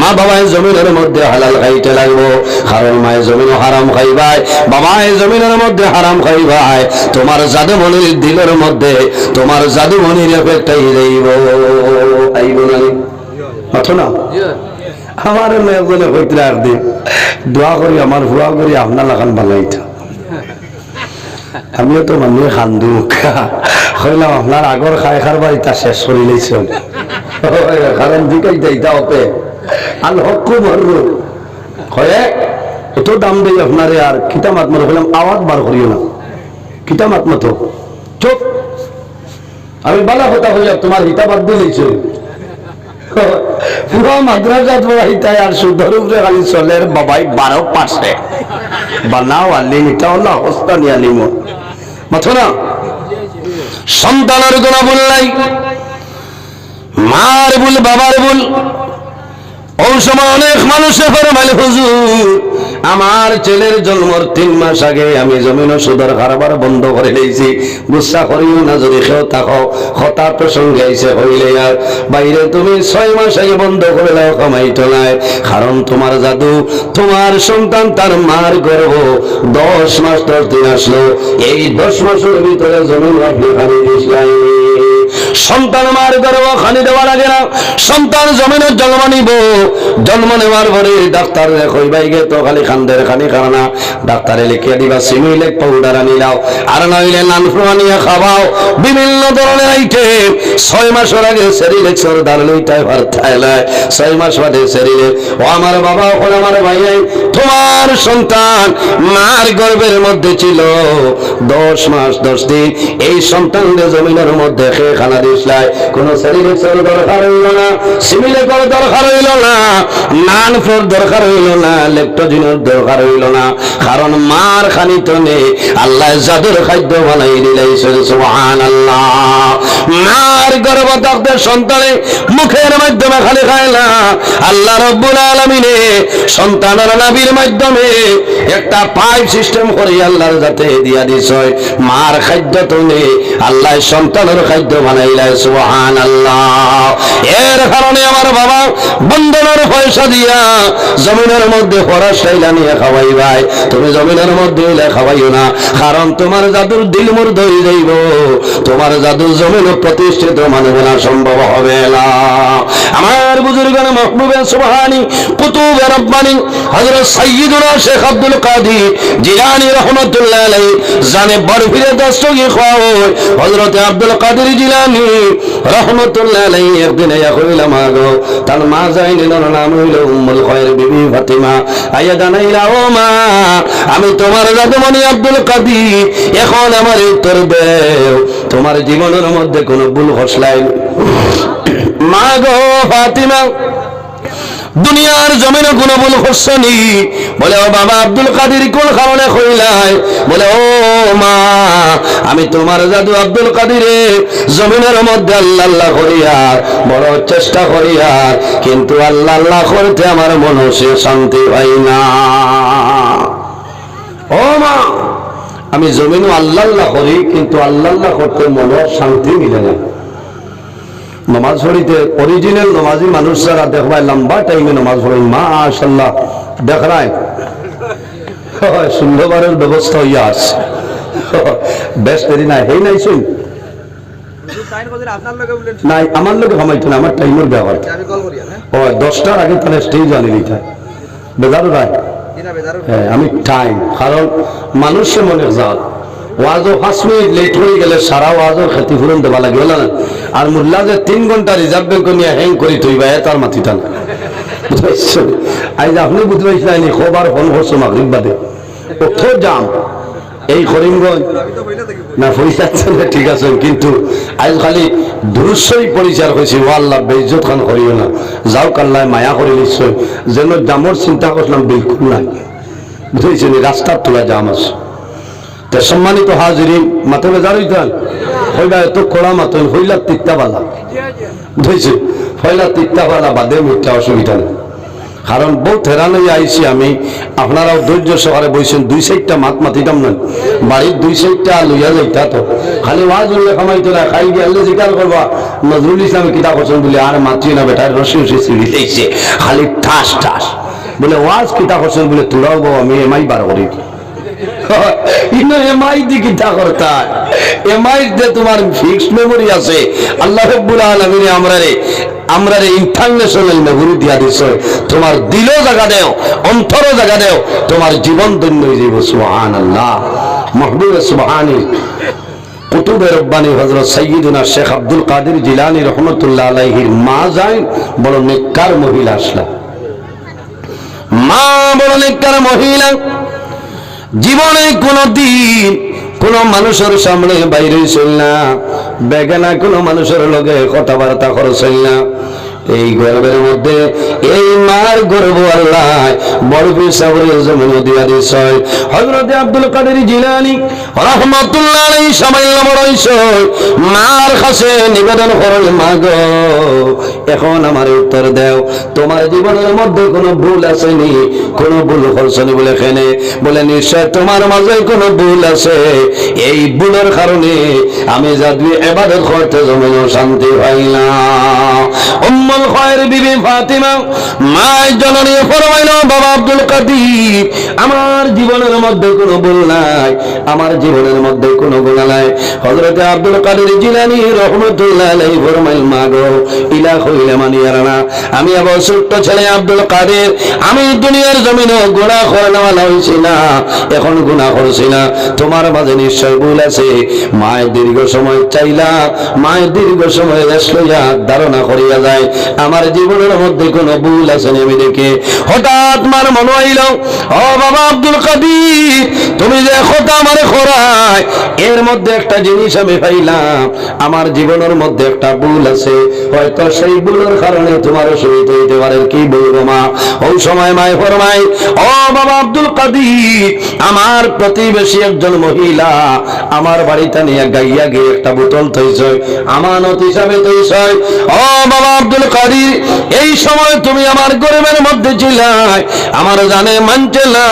Speaker 1: মা বাবায় জমিনের মধ্যে হালাল খাইতে লাগবো। কারণ মায়ের জমিনে হারাম খাইবাই বাবায় জমিনের মধ্যে হারাম খাইবাই তোমার জাদুমণির দিলের মধ্যে তোমার জাদুমণির এফেক্ট যাইব আইব না মাথো না। আমার মেয়েগুলো হইতে আর দিন দোয়া করি আমার হুয়া করি আপনার লাগান বানাইটা আমিও তো মানুষ খান্দু হইলাম আপনার আগর খাই খারবার ইটা শেষ করে লইছেন কারণ দিকাই যাইতা হতে আল হকু মরু হয়ে এত দাম দেই আপনারে আর কিতা মাত মতো হইলাম আওয়াজ বার করিও না কিতা মাত মতো চুপ আমি বালা কথা হইলাম তোমার হিতা বাদ দিয়ে লইছে পুরো মাদ্রাসা পড়াইতাই আর সুদের উপরে খালি চলের বাবাই 12 পাশে বানাও আলিম এটা হলো অবস্থা নিয়ে আলিম মাথো না সন্তানের কোনো ভুল নাই মার ভুল বাবার ভুল ওই সময় অনেক মানুষে ফরমাইল হুজুর আমার ছেলের জন্মর 3 মাস আগে আমি জমিন সুদের কারবার বন্ধ করে দিয়েছি গুসা করিও না যদি কেউ থাকো হঠাৎ প্রসঙ্গে আইসে হইলে আর বাইরে তুমি 6 মাস আগে বন্ধ করে দাও কামাইতো নাই কারণ তোমার জাদু তোমার সন্তান তার মার গর্ভ 10 মাস 10 দিন আসলো এই 10 মাসের ভিতরে জমিন আপনি খালি দিয়েছিলেন সন্তান মার গর্ভ খালি দেওয়া লাগে না সন্তান জমিনের জন্ম নিব জন্ম নেওয়ার পরে ডাক্তার কই বাইগে তো খালি খান্দের খানি খানা ডাক্তারে লিখিয়ে দিবা সিমিলেক পাউডার আনিলাও আর নইলে নানফ্লু আনিয়া খাওয়াও বিভিন্ন ধরনের আইটেম 6 মাসের আগে সেরিলেক্সর দাল লইটাই ভারতাইলায় 6 মাস বাদে সেরিলে ও আমার বাবা ও আমার ভাই তোমার সন্তান মার গর্ভের মধ্যে ছিল 10 মাস 10 দিন এই সন্তানদের জমিনের মধ্যে খেয়ে খানা দিসলাই কোন সেরিলেক্সর দরকার হইল না সিমিলেকর দরকার হইল না নানফ্লোর দরকার হইল না লেকটোজিনের দরকার হইল না কারণ মার খানিতনে আল্লাহ জাদুর খাদ্য বানাই দিলেন সুবহানাল্লাহ মার গর্ভ থাকতে সন্তানে মুখের মাধ্যমে খালি খায় না আল্লাহ রাব্বুল আলামিনে সন্তানের নাভির মাধ্যমে একটা পাইপ সিস্টেম করে আল্লাহর যাতে দিয়া দিছে মার খাদ্য তনে আল্লাহ সন্তানের খাদ্য বানাইলা সুবহানাল্লাহ এর কারণে আমার বাবা বন্ধনের পয়সা দিয়া জমিনের মধ্যে ফরাসাইলা নিয়ে খাওয়াই ভাই তুমি জমিনের মধ্যে এলে খাওয়াইও না কারণ তোমার জাদুর দিল মুর্দ হয়ে যাইব তোমার জাদুর জমিন প্রতিষ্ঠিত মানব না সম্ভব হবে না আমার বুজুর্গান মাহবুবে সুবহানি কুতুবে রব্বানি হযরত সাইয়্যিদুনা শেখ আব্দুল কাদের জিলানী রাহমাতুল্লাহ আলাইহি জানে বরফিরে দস্তগি খাওয় হযরত আব্দুল কাদের জিলানী রাহমাতুল্লাহ আলাইহি একদিন ইয়া কইলা মাগো তার মা যাইনি নাম হইল উম্মুল খায়র বিবি ফাতিমা আয়া জানাইলা ও মা আমি তোমার জাদুমণি আব্দুল কাদের এখন আমার উত্তর দেও তোমার জীবনের মধ্যে কোনো ভুল হসলাই মা গো ফাতিমা দুনিয়ার জমিনে কোনো ভুল হসনি বলে ও বাবা আব্দুল কাদের কোন কারণে কইলাই বলে ও মা আমি তোমার জাদু আব্দুল কাদিরে জমিনের মধ্যে আল্লাহ আল্লাহ করিয়ার বড় চেষ্টা করিয়ার কিন্তু আল্লাহ আল্লাহ করতে আমার মনে শান্তি পাই না ও মা আমি জমিনও আল্লাহ আল্লাহ করি কিন্তু আল্লাহ আল্লাহ করতে মনে শান্তি মিলে না নামাজ পড়িতে অরিজিনাল নামাজি মানুষ যারা দেখবায় লম্বা টাইমে নামাজ পড়ে মাশাআল্লাহ দেখায় সুন্দরবারের ব্যবস্থা হইয়া আছে বেশ দেরি নাই হেই নাই শুন নাই আমার লোকে খামাইতো না আমার টাইমের ব্যবহার ও 10টার আগে তাহলে স্টেজ আনি নিতে বেজারও নাই হ্যাঁ আমি টাইম কারণ মানুষের মনে যাও ওয়াজও 5 মিনিট লেট হয়ে গেলে সারা ওয়াজও ক্ষতিপূরণ দেওয়া লাগবে না আর মোল্লা যে 3 ঘন্টা রিজার্ভ ব্যাংক নিয়ে হ্যাং করি তুইবা তার মাথিটা না আজ আপনি বুঝতে পারছেন খবর ফোন করছো মাগরিব বাদে কত জাম এই করিমগঞ্জ না পয়সা না ঠিক আছে কিন্তু আজ খালি দুরুশ্বরী পরিচার হয়েছে ও আল্লাহ বেইজ্জত খান করিও না যাও কাল্লাহ মায়া করে নিশ্চয় যেন জামর চিন্তা করলাম বিলকুল নাই বুঝেছেন রাস্তার তোলা জাম আছে সম্মানিত হাজিরিন মাথা বেজার হইতেন হইলা এত কড়া মাতন হইলা তিক্তাবালা বুঝেছি হইলা তিক্তাবালা বাদে মিথ্যা অসুবিধা নেই কারণ বহুত হেরান হয়ে আইসি আমি আপনারাও ধৈর্য সহকারে বইছেন 2-4টা মাত মাতিতাম না বাড়ির 2-4টা লইয়া যাইতা তো খালি ওয়াজ উল্লে খামাইতো না খাই গেলে জিকার করবা নজরুল ইসলাম কিতা করছেন বলে আর মাতি না বেটার রসি রসি সিঁড়ি দিয়েছে খালি ঠাস ঠাস বলে ওয়াজ কিতা করছেন বলে তোরাও গো আমি এমআই বার করি এমআই দি কিতা করতা এমআই দে তোমার ফিক্সড মেমোরি আছে আল্লাহ রাব্বুল আলামিন আমরা ইন্টারন্যাশনাল মেমোরি দিয়া দিছে তোমার দিলও জায়গা দেও অন্তরও জায়গা দেও তোমার জীবন ধন্য হয়ে যাবে সুবহানাল্লাহ মাহবুব সুবহানি কুতুবে রব্বানি হযরত সাইয়্যিদুনা শেখ আব্দুল কাদের জিলানী রাহমাতুল্লাহ আলাইহির মা যায় বড় নেককার মহিলা আসলা মা বড় নেককার মহিলা জীবনে কোনদিন কোন মানুষের সামনে বাইরে ছিল না বেগানা কোন মানুষের লগে কথাবার্তা করছিল না এই গর্বের মধ্যে এই মার গর্ব আল্লাহ বড় সাবরের জমিন দিয়া দিছে। হযরত আব্দুল কাদের জিলানী রাহমাতুল্লাহ আলাইহি সামান্য বড়ইছ মার কাছে নিবেদন করেন, মা গো এখন আমার উত্তর দাও, তোমার জীবনের মধ্যে কোনো ভুল আসেনি, কোনো ভুল করছনি বলে কেনে? বলে নিশ্চয় তোমার মাঝে কোনো ভুল আছে, এই ভুলের কারণে আমি যাদু ইবাদত করতে জমিন শান্তি পাইলাম। উম্মুল খায়র বিবি ফাতিমা মা জননী ফরমাইল, বাবা আব্দুল কাদের আমার জীবনের মধ্যে কোনো ভুল নাই, আমার জীবনের মধ্যে কোনো গুনাহ নাই। হযরত আব্দুল কাদের জিলানী রাহমাতুল্লাহ আলাইহি ফরমাইল, মা গো ইলা কইলে মানিয়ার না, আমি আবার ছোট্ট ছেলে আব্দুল কাদের, আমি দুনিয়ার জমিনে গুনাহ করানোওয়ালা হইছি না, এখন গুনাহ করছি না, তোমার মাঝে নিশ্চয় ভুল আছে। মায়ের দীর্ঘ সময় চাইলা, মায়ের দীর্ঘ সময় রেস্ট লইয়া ধারণা করিয়া যায় আমার জীবনের মধ্যে কোনো ভুল আছে আমি দেখে হঠাৎ মার মনে হইল, ও বাবা আব্দুল কাদের তুমি যে কথা আমার খোরায় এর মধ্যে একটা জিনিস আমি পাইলাম, আমার জীবনের মধ্যে একটা ভুল আছে, হয়তো সেই ভুলের কারণে তোমার অসুবিধা হইতে পারে। কি বলবো মা? ওই সময় মায় ফরমাই, ও বাবা আব্দুল কাদের আমার প্রতিবেশী একজন মহিলা আমার বাড়িতে নিয়ে গাইয়া গিয়ে একটা বোতল তৈছে, আমানত হিসাবে তৈছে। ও বাবা আব্দুল কাদের এই সময় তুমি আমার গরিবের মধ্যে ছিলাই, আমার জানে মানছে না,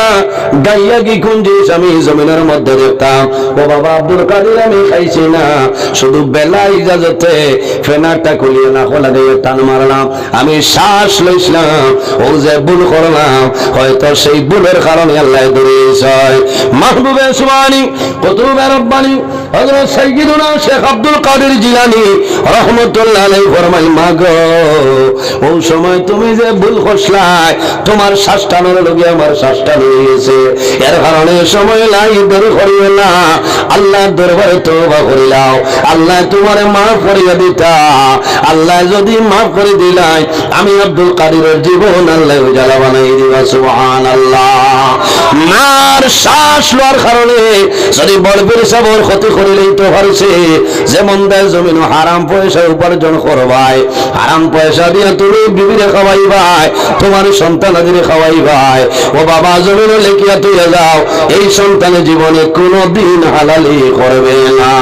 Speaker 1: গাইয়া গি কোন জিনিস আমি জমিনের মধ্যে দেখতাম। ও বাবা আব্দুল কাদের আমি খাইছি না, শুধু বেলা ইজাজতে ফেনারটা খুলিয়ে না খোলা দিয়ে টান মারলাম, আমি শ্বাস লইছিলাম, ও যে ভুল করলাম হয়তো সেই ভুলের কারণে আল্লাহ ধরেছে। মাহবুবে সুবহানী কুতুবে রব্বানী হযরত সাইয়্যিদুনা শেখ আব্দুল কাদের জিলানী রাহমাতুল্লাহ আলাইহি ফরমাই, মা গো ওই সময় তুমি যে ভুল করছলাই তোমার শ্বাসটানোর লগে আমার শ্বাসটা হয়ে গেছে, এর কারণে সময় নাই দেরি করিও না, আল্লাহর দরবারে তওবা করিলাও, আল্লাহ তোমারে মাফ করিয়া দিতা, আল্লাহ যদি মাফ করে দিলাই আমি আব্দুল কাদেরের জীবন আল্লাহ উজালা বানাই দিবা। সুবহানাল্লাহ। মার শ্বাস লওয়ার কারণে যদি বড় পেশাবর ক্ষতি করিলেই তো পারছে, যেমন দেয় জমিন হারাম পয়সা উপার্জন করবাই, হারাম পয়সা দিয়ে তুমি বিবিরে খাওয়াইবাই, তোমার সন্তানাদের খাওয়াইবাই, ও বাবা জমিন লেখিয়া তুলে যাও, এই সন্তানের জীবনে কোনোদিন হালালি করবে না।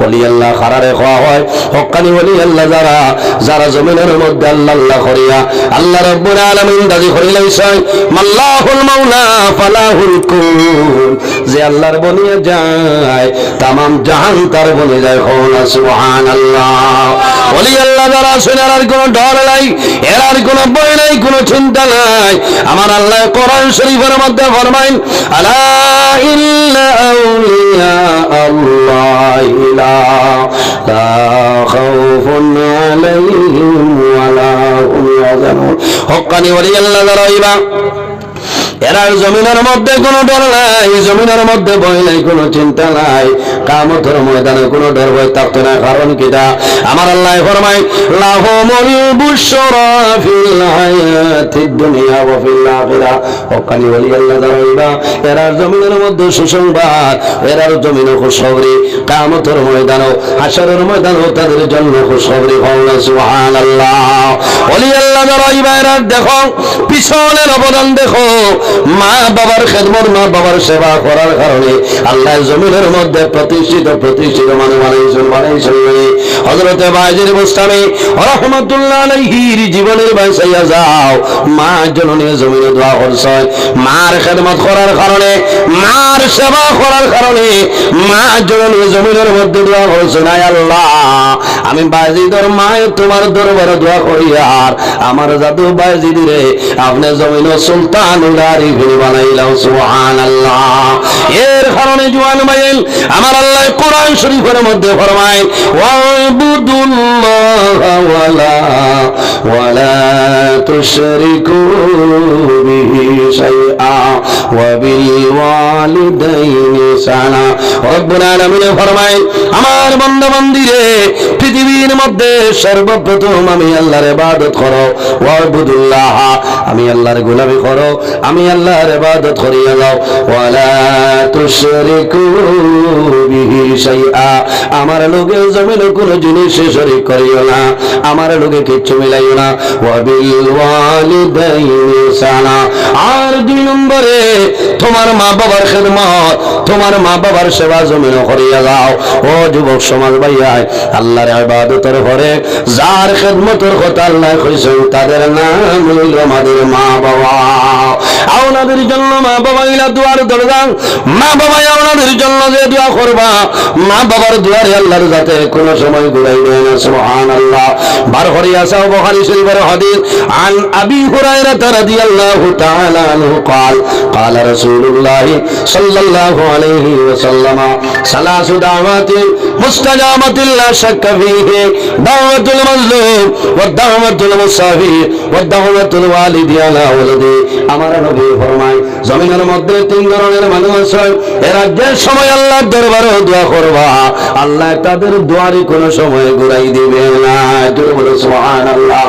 Speaker 1: ওলি আল্লাহ খারারে খাওয়া হয়, হক্কানি ওলি আল্লাহ যারা যারা জমিনের মধ্যে আল্লাহ আল্লাহ করিয়া আল্লাহ রাব্বুল আলামিন দাবি করিলেছেন মাল্লাহুল মাওলা ফালাহুল কুল, যে আল্লাহর বনিয়ে যায় তামাম জাহান তার বনে যায়। সুবহানাল্লাহ। ওলি আল্লাহ যারা আছেন এর আর কোনো ডর নাই, এর আর কোনো ভয় নাই, কোনো চিন্তা নাই। আমার আল্লাহ কোরআন শরীফের মধ্যে ফরমাইন, আলা ইন্না আউলিয়া আল্লাহি লা খাউফুন আলাইহিম ওয়া লা হুম ইয়াহজানুন। হক্কানি ওলি আল্লাহ যারা হইবা এরা জমিনের মধ্যে কোনো ডর নাই, জমিনের মধ্যে ভয় নাই, কোনো চিন্তা নাই, কিয়ামতের ময়দানে কোনো ডর ভয় থাকতো না। কারণ কিটা? আমার আল্লাহ ফরমায় লাহুমুল বুশরা ফিল হায়াতিদ দুনিয়া ওয়া ফিল আখিরা। হক্কানি ওলি আল্লাহ যারা হইবা এরা জমিনের মধ্যে সুসংবাদ, এরা জমিনে খুশখবরি, কিয়ামতের ময়দানে হাশরের ময়দানে তাদের জন্য খুশখবরি হওয়া। সুবহানাল্লাহ। ওলি আল্লাহ যারা হইবা এরা দেখো পিছনের অবদান দেখো, মা বাবার খেদমত, মা বাবার সেবা করার কারণে আল্লাহ জমিনের মধ্যে প্রতিষ্ঠিত মানুষ বানাইছেন। হযরত বায়জিদ বুস্তামি রাহমাতুল্লাহ আলাইহির জীবনের বাঁচাইয়া যাও, মা জননী জমিনে দোয়া করছেন, মার খেদমত করার কারণে, মার সেবা করার কারণে মা জননী জমিনের মধ্যে দোয়া করছেন, আয় আল্লাহ আমি বায়জিদের মায়ের তোমার দরবারে দোয়া করি, আর আমার জাদু বায়জিদ রে আপনি জমিন সুলতানুল আরিফিন বানাইলাও। সুবহানাল্লাহ। এর কারণে জওয়ান ভাইয়ের আমার আল্লাহ কোরআন শরীফের মধ্যে ফরমায় ওয়াবুদুল্লাহ ওয়ালা তুশরিকু বিহি শাইআ ওয়া বিল ওয়ালিদাইনি ইহসানা। রব্বুল আলামিন ফরমায় আমার বান্দা বান্দীরে পৃথিবীর মধ্যে সর্বপ্রথম আমি আল্লাহর ইবাদত করো, ওয়াবুদুল্লাহ আমি আল্লাহর গোলামি করো, আমি আল্লাহর ইবাদত করিয়া যাও, ওয়ালা তুশরিকু বিহি শাইআ, আমার লগে জমিনে কোনো জিনিস শরীক করিও না, আমার লগে কিচ্ছু মিলাইও না। ওয়া বিল ওয়ালিদাইনি ইহসানা, আর 2 নম্বরে তোমার মা বাবার খেদমত, তোমার মা বাবার সেবা জমিনে করিয়া যাও। ও যুবক সমাজ ভাইয়া, আল্লাহর ইবাদতের পরে যার খেদমতের কথা আল্লাহ কইছেন তাদের নাম হইল আমাদের মা বাবা। আপনাদের জন্য মা বাবা ইলা দুয়ার দরজা, মা বাবা আপনাদের জন্য যে দোয়া করবা, মা বাবার দুয়ারে আল্লাহর যাতে কোনো সময় ঘুরাই দেয় না। সুবহানাল্লাহ। বার করিয়া সাও বুখারী শরীফের হাদিস, আন আবি হুরায়রা রাদিয়াল্লাহু তাআলা আনহু قال قال رسول الله صلى الله عليه وسلم ثلاث دعوات مستجابة لا شك فيه دعوة المظلوم والدعوة المسافر والدعوة الوالد على ولده। আমার নবী ফরমায় জমিনের মধ্যে 3 ধরনের মানুষ আছে, এরা যে সময় আল্লাহর দরবারে দোয়া করবা আল্লাহ তাদের দোয়ারই কোনো সময় ঘুরাই দিবে না। জোরে বলো সুবহানাল্লাহ।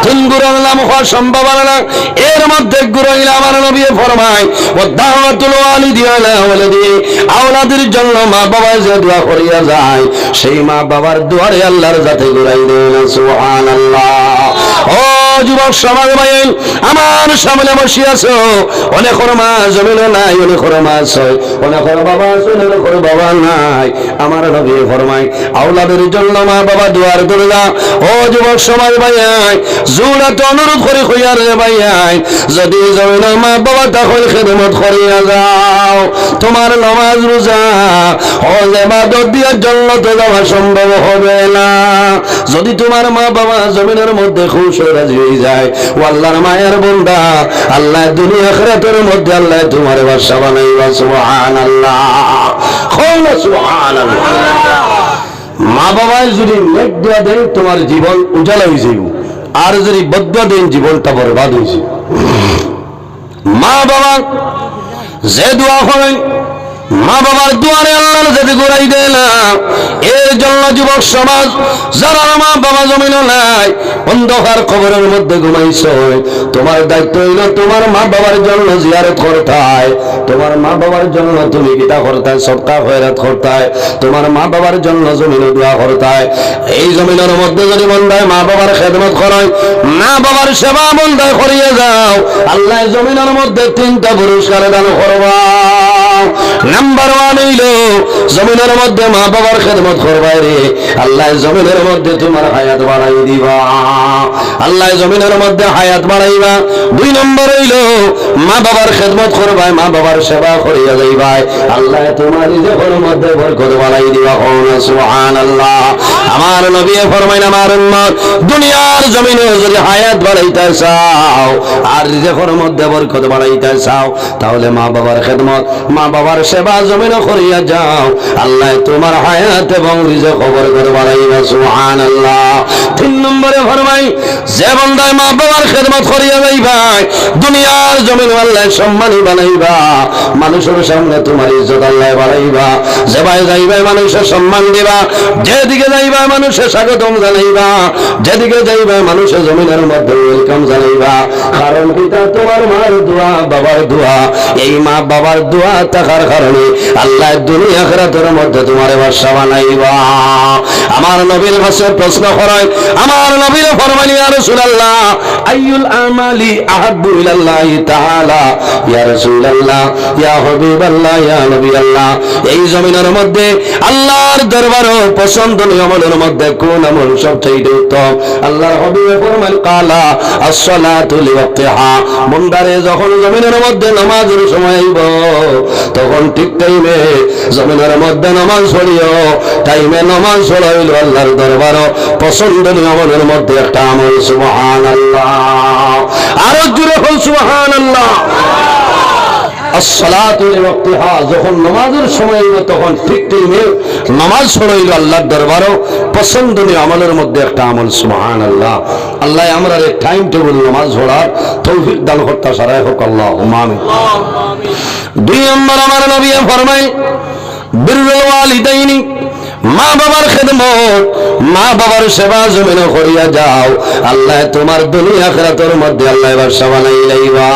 Speaker 1: 3 গুণের নাম হওয়া সম্ভব না, এর মধ্যে গুণাইলে আমার নবী ফরমায় ওয়াদাওয়াতুল ওয়ালিদি আলা ওয়ালিদি, আওলাদের জন্য মা বাবা যে দোয়া করিয়া যায় সেই মা বাবার দুয়ারে আল্লাহর যাতে ঘুরাই দেয় না। সুবহানাল্লাহ। ও যুবক সমাজ ভাই, আমার সামনে বসে আছো, অনেকের মা জমিনে নাই, অনেকের মা আছে, অনেকের বাবা আছে, অনেকের বাবা নাই। আমার নবী ফরমায় আওলাদের জন্য মা বাবা দুয়ার দরজা। ও যুবক সমাজ ভাই, জোড়াতে অনুরোধ করে কইয়া রে ভাই, যদি জমিনে মা বাবা তখন খেদমত করিয়া যাও, তোমার নামাজ রোজা হজ ইবাদত দিয়ার জন্য তো যাওয়া সম্ভব হবে না। যদি তোমার মা বাবা জমিনের মধ্যে খুশ রাজি হয়ে যায়, ও আল্লাহর মায়ের বান্দা, আল্লাহ দুনিয়া আখিরাতের মধ্যে আল্লাহ তোমার বাদশা বানাইবা। সুবহানাল্লাহ, সুবহানাল্লাহ। মা বাবায় যদি নেক দিয়া দেয় তোমার জীবন উজালা হয়ে যাইব, আর যদি বদয়া দেন জীবনটা বরবাদ হয়ে যাবে। মা বাবা যে দোয়া করেন, মা বাবার দুয়ারে আল্লাহর যদি ঘুরাই দেয় না। এর জন্য যুবক সমাজ, যারা মা বাবা জমিনে নাই, অন্ধকার কবরের মধ্যে ঘুমাইছ, তোমার দায়িত্ব হইল তোমার মা বাবার জন্য জিয়ারত করতায়, তোমার মা বাবার জন্য তুমি গীতা করতায়, সদকা খয়রাত করতায়, তোমার মা বাবার জন্য জমিনে দোয়া করতায়। এই জমিনের মধ্যে যদি বন্দায় মা বাবার খেদমত করায়, মা বাবার সেবা বন্দায় করিয়ে যাও, আল্লাহ জমিনের মধ্যে 3টা পুরস্কার দান করবা। নাম্বার 1 হইল জমিনের মধ্যে মা বাবার খেদমত করবাই রে, আল্লাহ জমিনের মধ্যে তোমার হায়াত বাড়াই দিবা, আল্লাহ জমিনের মধ্যে হায়াত বাড়াইবা। 2 নম্বর হইল মা বাবার খেদমত করবাই, মা বাবার সেবা করিয়া যাইবাই, আল্লাহ তোমার রিজিকের মধ্যে বরকত বাড়াই দিবা। সুবহানাল্লাহ। আমার নবী ফরমাইন, আমার উম্মত দুনিয়ার জমিনে যদি হায়াত বাড়াইতে চাও আর রিজিকের মধ্যে বরকত বাড়াইতে চাও, তাহলে মা বাবার খেদমত, মা বাবার সেবা জমিনে করিয়া যাও, আল্লাহ তোমার হায়াত এবং রিজিক বরকত বাড়াইবা। সুবহানাল্লাহ। 3 নম্বরে ফরমাই, যে বান্দায় মা বাবার খেদমত করিয়া যাইবা দুনিয়ার জমিনে আল্লাহ সম্মানী বানাইবা, মানুষের সামনে তোমার ইজ্জত আল্লাহ বাড়াইবা, যেভাবে যাইবা মানুষের সম্মান দিবা, যেদিকে যাইবা মানুষের স্বাগতম জানাইবা, যেদিকে যাইবা মানুষের জমিনের মধ্যে ওয়েলকাম জানাইবা। কারণ পিতা তোমার মার দোয়া, বাবার দোয়া, এই মা বাবার দোয়া থাকার কারণে আল্লাহ দুনিয়া আখিরাতের মধ্যে তোমার বাদশা বানাইবা। আমার নবীর কাছে প্রশ্ন করায়, আমার নবীর ফরমানি, ইয়া রাসূলুল্লাহ আইয়ুল আমালি আহাব্বু ইলাল্লাহি তাআলা, ইয়া রাসূলুল্লাহ, ইয়া হাবিবাল্লাহ, ইয়া নবিয়াল্লাহ, এই জমিনের মধ্যে আল্লাহর দরবারে পছন্দনীয় আমলের মধ্যে কোন আমল সবচেয়ে উত্তম? আল্লাহর হাবিব ফরমান, কালা as-সালাতু লিওয়াক্তিহা, মুন্দারে যখন জমিনের মধ্যে নামাজের সময় আইব তখন ঠিক টাইমে জমিনের মধ্যে নামাজ পড়িও, টাইমে নামাজ পড়াইল আল্লাহর দরবারে পছন্দনীয় আমলের মধ্যে একটা আমল। সুবহানাল্লাহ। আরো জোরে বল সুবহানাল্লাহ। as-সালাতু লিওয়াক্তিহা, যখন নামাজের সময় হইল তখন ঠিক টাইমে নামাজ পড়াইল আল্লাহর দরবারে পছন্দনীয় আমলের মধ্যে একটা আমল। সুবহানাল্লাহ। আল্লাহ আমরা এই টাইম টেবিল নামাজ পড়ার তৌফিক দান করতে সারাই হোক, আল্লাহুম্মা আমিন। 2 নম্বর আমার নবী ফরমায়, বিররুল ওয়ালিদাইনি, মা বাবার খেদমত, মা মা বাবার সেবা জমিনে করিয়া যাও, আল্লাহ তোমার দুনিয়া আখিরাতের মধ্যে আল্লাহ বাদশা বানাই লাইবা।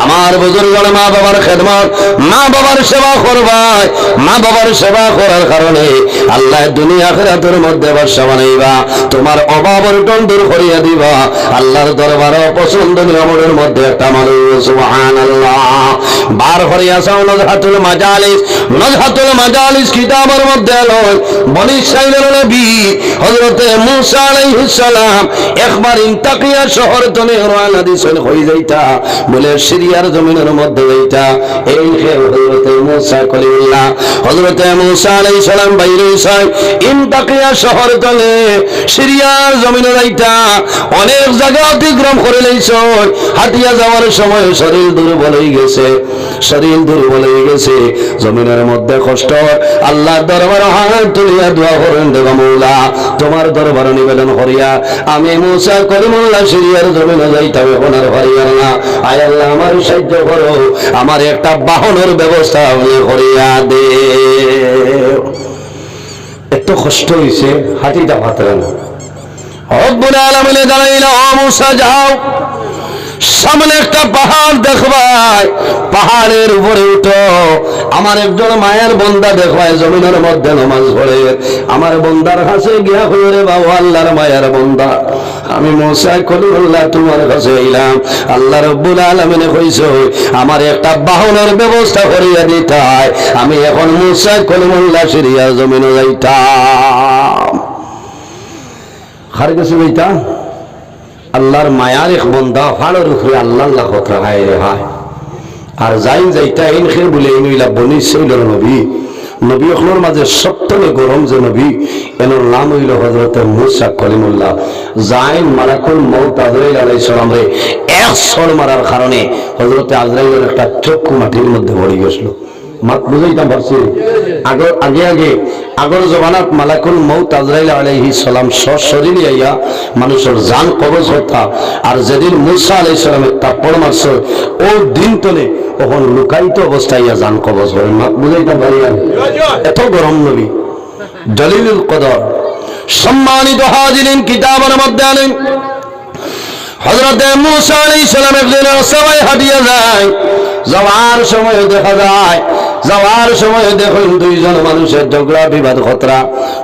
Speaker 1: আমার বুজুর্গরা মা বাবার খেদমত, মা বাবার সেবা করবাই, মা বাবার সেবা করার কারণে আল্লাহ দুনিয়া আখিরাতের মধ্যে বাদশা বানাইবা। তোমার অভাবের টন দূর করিয়া দিবা। আল্লাহর দরবারে পছন্দনীয় আমলের মধ্যে একটা মানুষ সুবহানাল্লাহ বার করিয়া যাও। নজহাতুল মাজালিস, নজহাতুল মাজালিস কিতাবের মধ্যে লয় বনি ইসরাইলের নবী হযরত মূসা আলাইহিস সালাম একবার ইন্তাকিয়া শহর তনে রওনা দিছেন হই যাইতা বলে সিরিয়ার জমিনের মধ্যে যাইতা। এই হযরত মূসা কলিমুল্লাহ হযরত মূসা আলাইহিস সালাম বাইরে যায় ইন্তাকিয়া শহর তনে সিরিয়ার জমিনে যাইতা। অনেক জায়গা অতিক্রম করে লইছে, হাঁটিয়া যাওয়ার সময় শরীর দুর্বল হয়ে গেছে, শরীর দুর্বল হয়ে গেছে, জমিনের মধ্যে কষ্ট। আল্লাহ দরবারে হাত তুলিয়া দোয়া করেন, দেব মৌলা তোমার দরবারে নিবেদন করিয়া আমি মূসা কলিমুল্লাহ সিরিয়ার জমিনে যাইতাম, এখন আর পারিয়া না। আয় আল্লাহ আমার সাহায্য করো, আমার একটা বাহনের ব্যবস্থা করিয়া দে। এত কষ্ট হইছে হাঁটিটা পাতরা না। রব্বুল আলামিন জানাইল, ও মূসা যাও, সামনে একটা পাহাড় দেখবাই, পাহাড়ের উপরে উঠো। আমার একজন মায়ের বন্দা দেখবাই জমিনের মধ্যে নামাজ পড়ে। আমার বন্দার কাছে গিয়া কইরে, বাবা আল্লাহর মায়ের বন্দা আমি মূসা কলিমুল্লাহ তোমার কাছে আইলাম। আল্লাহ রব্বুল আলামিন কইছে আমার একটা বাহনের ব্যবস্থা করিয়া দিতাই, আমি এখন মূসা কলিমুল্লাহ সিরিয়ার জমিনে যাইতাম। কার কাছে যাইতা? আল্লাহর মায়ার এক বন্দা ফাড়ের উপরে আল্লাহ আল্লাহ কথা হায় রে হায়। আর যাইন যাইতা ইন খেয়ে বলে ইনইলা বনি ইসরাইলের নবী, নবী ওখানোর মাঝে সপ্তমে গরম যে নবী, এনার নাম হইল হযরত মূসা কলিমুল্লাহ। যাইন মালাকুল মউত আজরাইল আলাইহিস সালাম রে এক সর মারার কারণে হযরত আজরাইলের একটা চক্ষু মাটির মধ্যে পড়ে গেছিল। মাত বুঝাইতাম পারছি? আগে আগর জমানাত মালাকুল মউত আজরাইল আলাইহিস সালাম সশরীরে আইয়া মানুষের জান কবজ হতা। আর যেদিন মূসা আলাইহিস সালামের তাপড় মারছে ও দিন তলে তখন লুকায়িত অবস্থায় ইয়া জান কবজ হয়। মাত বুঝাইতাম পারি? এত গরম নবী, দলিলুল কদর। সম্মানিত হাজিরিন, কিতাবের মধ্যে আনেন হযরত মূসা আলাইহিস সালাম একদিন সবাই হাঁটিয়া যায়, যাওয়ার সময় দেখা যায়, যাওয়ার সময় দেখুন দুইজন মানুষের ঝগড়া বিবাদ খতরা।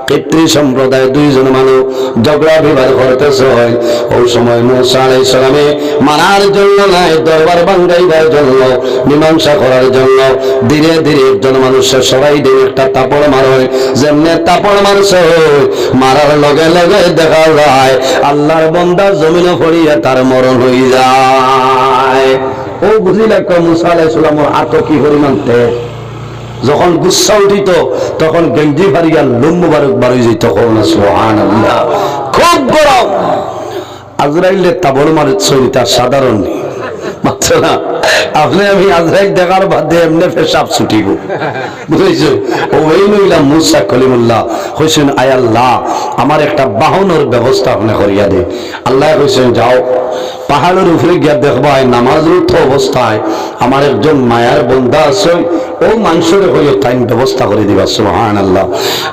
Speaker 1: কৃত্রি সম্প্রদায় দুইজন মানুষ ঝগড়া বিবাদ করতেছে। ওই সময় মূসা আলাইহিস সালামে মারার জন্য নাই, দরবার ভাঙাইবার জন্য, মীমাংসা করার জন্য ধীরে ধীরে একজন মানুষের সবাই দিন একটা তাপড় মারে। যেমনে তাপড় মারছে মারার লগে লগে দেখা যায় আল্লাহর বান্দা জমিনে পড়িয়া তার মরণ হয়ে যায়। ও বুঝিলা মূসা আলাইহিস সালামের হাত কি পরিমাণ তেজ। যখন গুসা উঠিত তখন গেঞ্জি ফারিয়া লোম মুবারক বার হয়ে যেত। সুবহানাল্লাহ, খুব গরম। আজরাইলের তাবড় মারে ছবিটা সাধারণ মাত্র না। আপনি আমি আজরাইল দেখার বাদে এমনি পেশাব ছুটিব, বুঝেছো? ওই নইলা মূসা কলিমুল্লাহ কইছেন, আয় আল্লাহ আমার একটা বাহনের ব্যবস্থা আপনি করিয়া দে। আল্লাহ কইছেন, যাও পাহাড়ের উপরে গিয়া দেখবা নামাজরত অবস্থায় আমার একজন মায়ার বন্দা আছে, ও মানুষের হয়ে টাইম ব্যবস্থা করে দিবা। সুবহানাল্লাহ।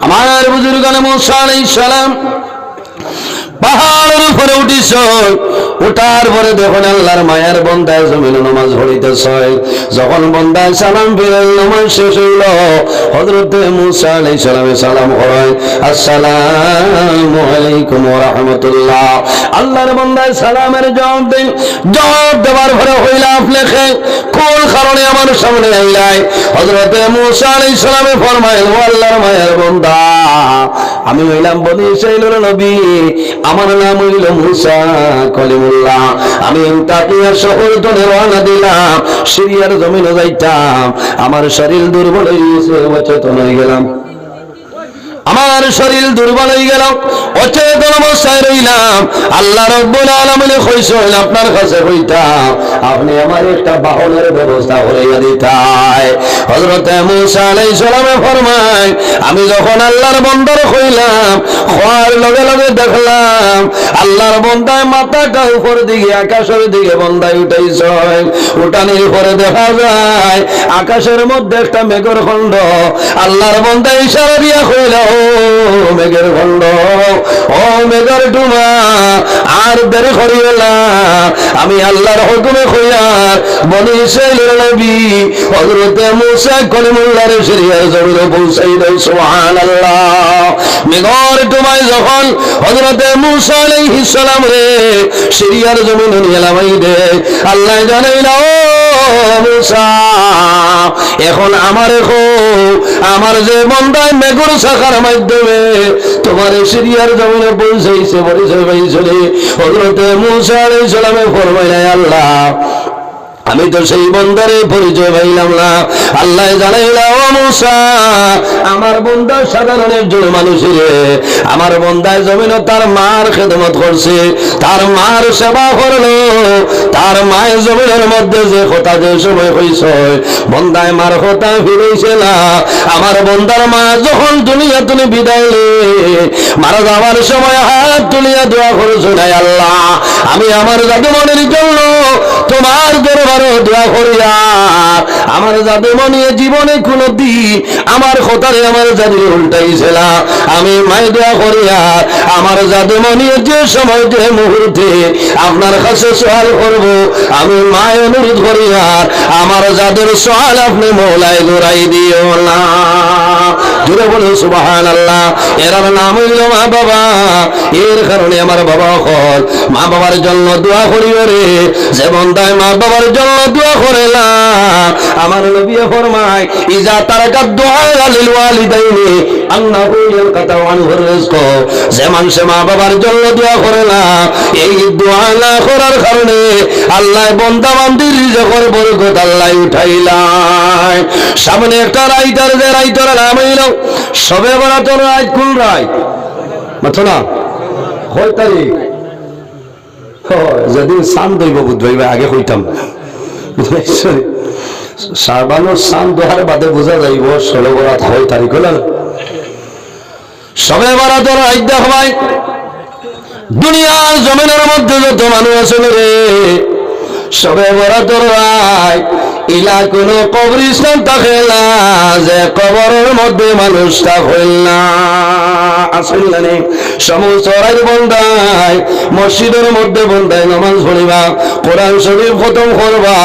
Speaker 1: আমার বুজুর্গানে মূসা আলাইহিস সালাম পাহাড়ের উপরে উঠিস, উঠার পরে দেখুন আল্লাহর মায়ের বন্দায় জমিনে নামাজ পড়িতেছে। যখন বন্দায় সালাম ফিরাল, নামাজ শেষ হইল, হযরত মূসা আলাইহিস সালামে সালাম করেন, আসসালামু আলাইকুম ওয়া রাহমাতুল্লাহ। আল্লাহর বন্দায় সালামের জবাব দেন। জবাব দেওয়ার পরে হইলা লেখে কোন কারণে আমার সামনে আইলাই? হযরত মূসা আলাইহিস সালামে ফরমাইল, ও আল্লাহর মায়ের বন্দা, আমি হইলাম বনি ইসরাইলের নবী, আমার নাম হইল মূসা কলিমুল্লাহ। আমি ইন্তাকিয়া শহর থেকে রওনা দিলাম, সিরিয়ার জমিনে যাইতাম। আমার শরীর দুর্বল হয়ে গেছে, অচেতন হয়ে গেলাম। আমার শরীর দুর্বল হয়ে গেল, অচেতন অবস্থায় রইলাম। আল্লাহ রাব্বুল আলামিন কইছেন আপনার কাছে কইতাম আপনি আমার একটা বাহনের ব্যবস্থা করিয়া দিতাই। হযরত মূসা আলাইহিস সালাম ফরমায়, আমি যখন আল্লাহর বন্দর কইলাম, খোয়া দেখার লগে লগে দেখলাম আল্লাহর বন্দায় মাথাটা উপর দিকে আকাশের দিকে বন্দায় উঠাইছে। উঠানির পরে দেখা যায় আকাশের মধ্যে একটা মেঘের খণ্ড। আল্লাহর বন্দায় ইশারা দিয়া কইল, ও মেঘের খণ্ড, ও মেঘের ডুমা, আর দেরি করিও না। আমি আল্লাহর হুকুমে কইয়ার বনি ইসরাইলের নবী হযরতে মূসা কলিমুল্লাহর শরীয়তের জমিনে পৌঁছাই দেয়। সুবহানাল্লাহ। মেঘের ডুমায় যখন হযরতে মূসা আলাইহিস সালাম রে শরীয়তের জমিনে নিয়ে নামাই দেয়, আল্লাহ জানাইল, ও মূসা, এখন আমারে কো, আমার যে বান্দায় মেঘের শাখার মাধ্যমে তোমার সিরিয়ার জমিনে পৌঁছাইছে পরিচয় পাইছিলে। হযরতে মূসা আলাইহিস সালামে ফরমাইলেন, আল্লাহ আমি তো সেই বন্দারে পরিচয় পাইলাম না। আল্লাহ জানাইল, ও মূসা, আমার বন্দা সাধারণ একজন মানুষের, আমার বন্দায় জমিনে তার মার খেদমত করছে, তার মার সেবা করলো, তার মায়ের জমিনের মধ্যে যে কথা যে সময় হইছ বন্দায় মার কথা ফিরেছে না। আমার বন্দার মা যখন দুনিয়া তুমি বিদায় মারা যাওয়ার সময় হাত তুলিয়া দোয়া করছো, নাই আল্লাহ আমি আমার জাদুমণির জন্য তোমার দরবারে দোয়া করিয়া, আমার জাদুমণি জীবনে কোনদিন আমার কথারে আমার জাদু উল্টাইছে না। আমি মায় দোয়া করিয়া আমার জাদুমণি যে সময় যে মুহূর্তে আপনার কাছে সওয়াল করব, আমি মায় অনুরোধ করিয়া আমার জাদুর সওয়াল আপনি মওলায় ঘুরাই দিও না। জোরে বলে সুবহানাল্লাহ। এর নাম হইল মা বাবা। এর কারণে আমার বাবা হল মা বাবার জন্য দোয়া করিও রে। যে বন্দায় মা বাবার জন্য দোয়া করে না, আমার নবী ফরমায়, ইজা তারাকাত দুআ লিল ওয়ালিদাইনি আন্নাহু ইয়ানকাতু আনহুর রিজক। যে মানুষ মা বাবার জন্য দোয়া করে না, এই দোয়া না করার কারণে আল্লাহ বান্দা বান্দির রিজকের বরকত আল্লাহ উঠাইলায়। সামনে একটা রাইটার, যে রাইটার নাম হইল শবে বরাতের রাত। কোন রাত মাথো না? কয় তারিখ? যেদিন চাঁদ দইব বুধবাই আগে কইতাম, শাবানোর চাঁদ দোহার বাদে বোঝা যাইব ষোলো বরাত 6 তারিখ হল। শবে বরাতের রাত দেখবাই দুনিয়ার জমিনের মধ্যে যত মানুষ আছে রে, শবে বরাতের রাত ইলা কোন কবরস্থান থাকে না যে কবরের মধ্যে মানুষ থাকে না। আসলে সমস্ত রাত বন্দায় মসজিদের মধ্যে বন্দায় নামাজ পড়িবা, কোরআন শরীফ খতম করবা,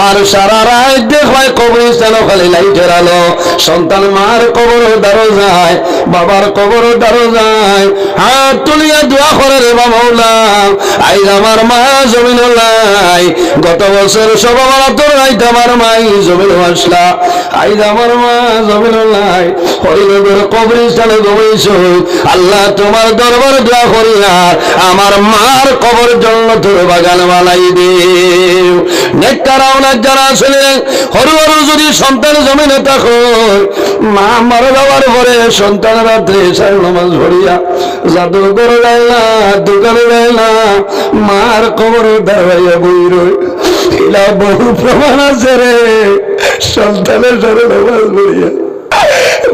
Speaker 1: আর সারা রাত দেখবাই কবরস্থান খালি লাইটের আলো। সন্তান মার কবর দ্বারো যায়, বাবার কবর দ্বারো যায়, হাত তুলিয়া দোয়া করে রে মাওলা, আইজ আমার মা জমিন নাই, গত বছর শবে বরাতের রাত আমার মাই জমিন আসলা, আইজ আমার মা জমিন নাই, হরিনগর কবরস্থানে ঘুমাইছ। আল্লাহ তোমার দরবার দোয়া করিয়া আমার মার কবর জন্য তোর বাগান বানাই দেও। নেককারাও না যারা আসলে হরু হরু যদি সন্তান জমিনে থাকো, মা মারা যাওয়ার পরে সন্তান রাত্রে এসার নামাজ পড়িয়া জাদু করে যায় না, দোকানে যায় না, মার কবর দাঁড়াইয়া বই রই। এলা বহু প্রমাণ আছে রে, সন্তানের সাথে নামাজ পড়িয়া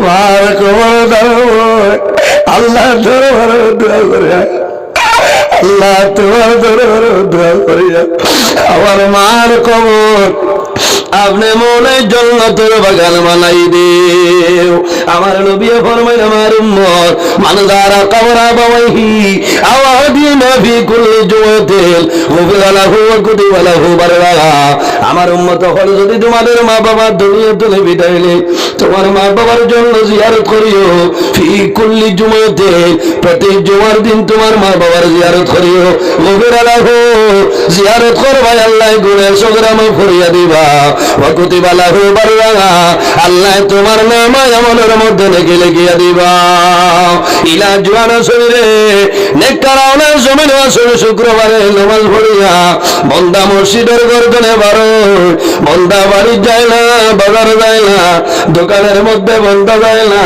Speaker 1: মার কবর দাঁড়াবো, আল্লাহ দরবারে দোয়া করে, আল্লাহ তোমার দরবারে দোয়া করিয়া আমার মার কবর আপনি মনের জন্য তোর বাগান বানাই দেও। আমার নবী ফরমাইল, আমার উম্মত মান যারা কবর আবাইহি আওয়াদিনা ফি কুল্লি জুমাতিন গুফিরা লাহু ওয়া কুতিবা লাহু বাররা। আমার উম্মত হল যদি তোমাদের মা বাবা দুনিয়া থেকে বিদায় নিলে তোমার মা বাবার জন্য জিয়ারত করিও। ফি কুল্লি জুমাতিন, প্রতি জুমার দিন তোমার মা বাবার জিয়ারত করিও। গুফিরা লাহু, জিয়ারত করবা আল্লাহ গুনাহ সগরা মাফ করিয়া দিবা। ওয়া কুতিবা লাহু বাররা, আল্লাহ তোমার নাম আমলের মধ্যে লিখিয়া দিবা। ইলা জুয়ানা শরীরে নেককারাওনা জমিন আসলে শুক্রবারে নামাজ পড়িয়া বন্দা মসজিদের গর্দনে বারো, বন্দা বাড়ি যায় না, বাজার যায় না, দোকানের মধ্যে বন্দা যায় না,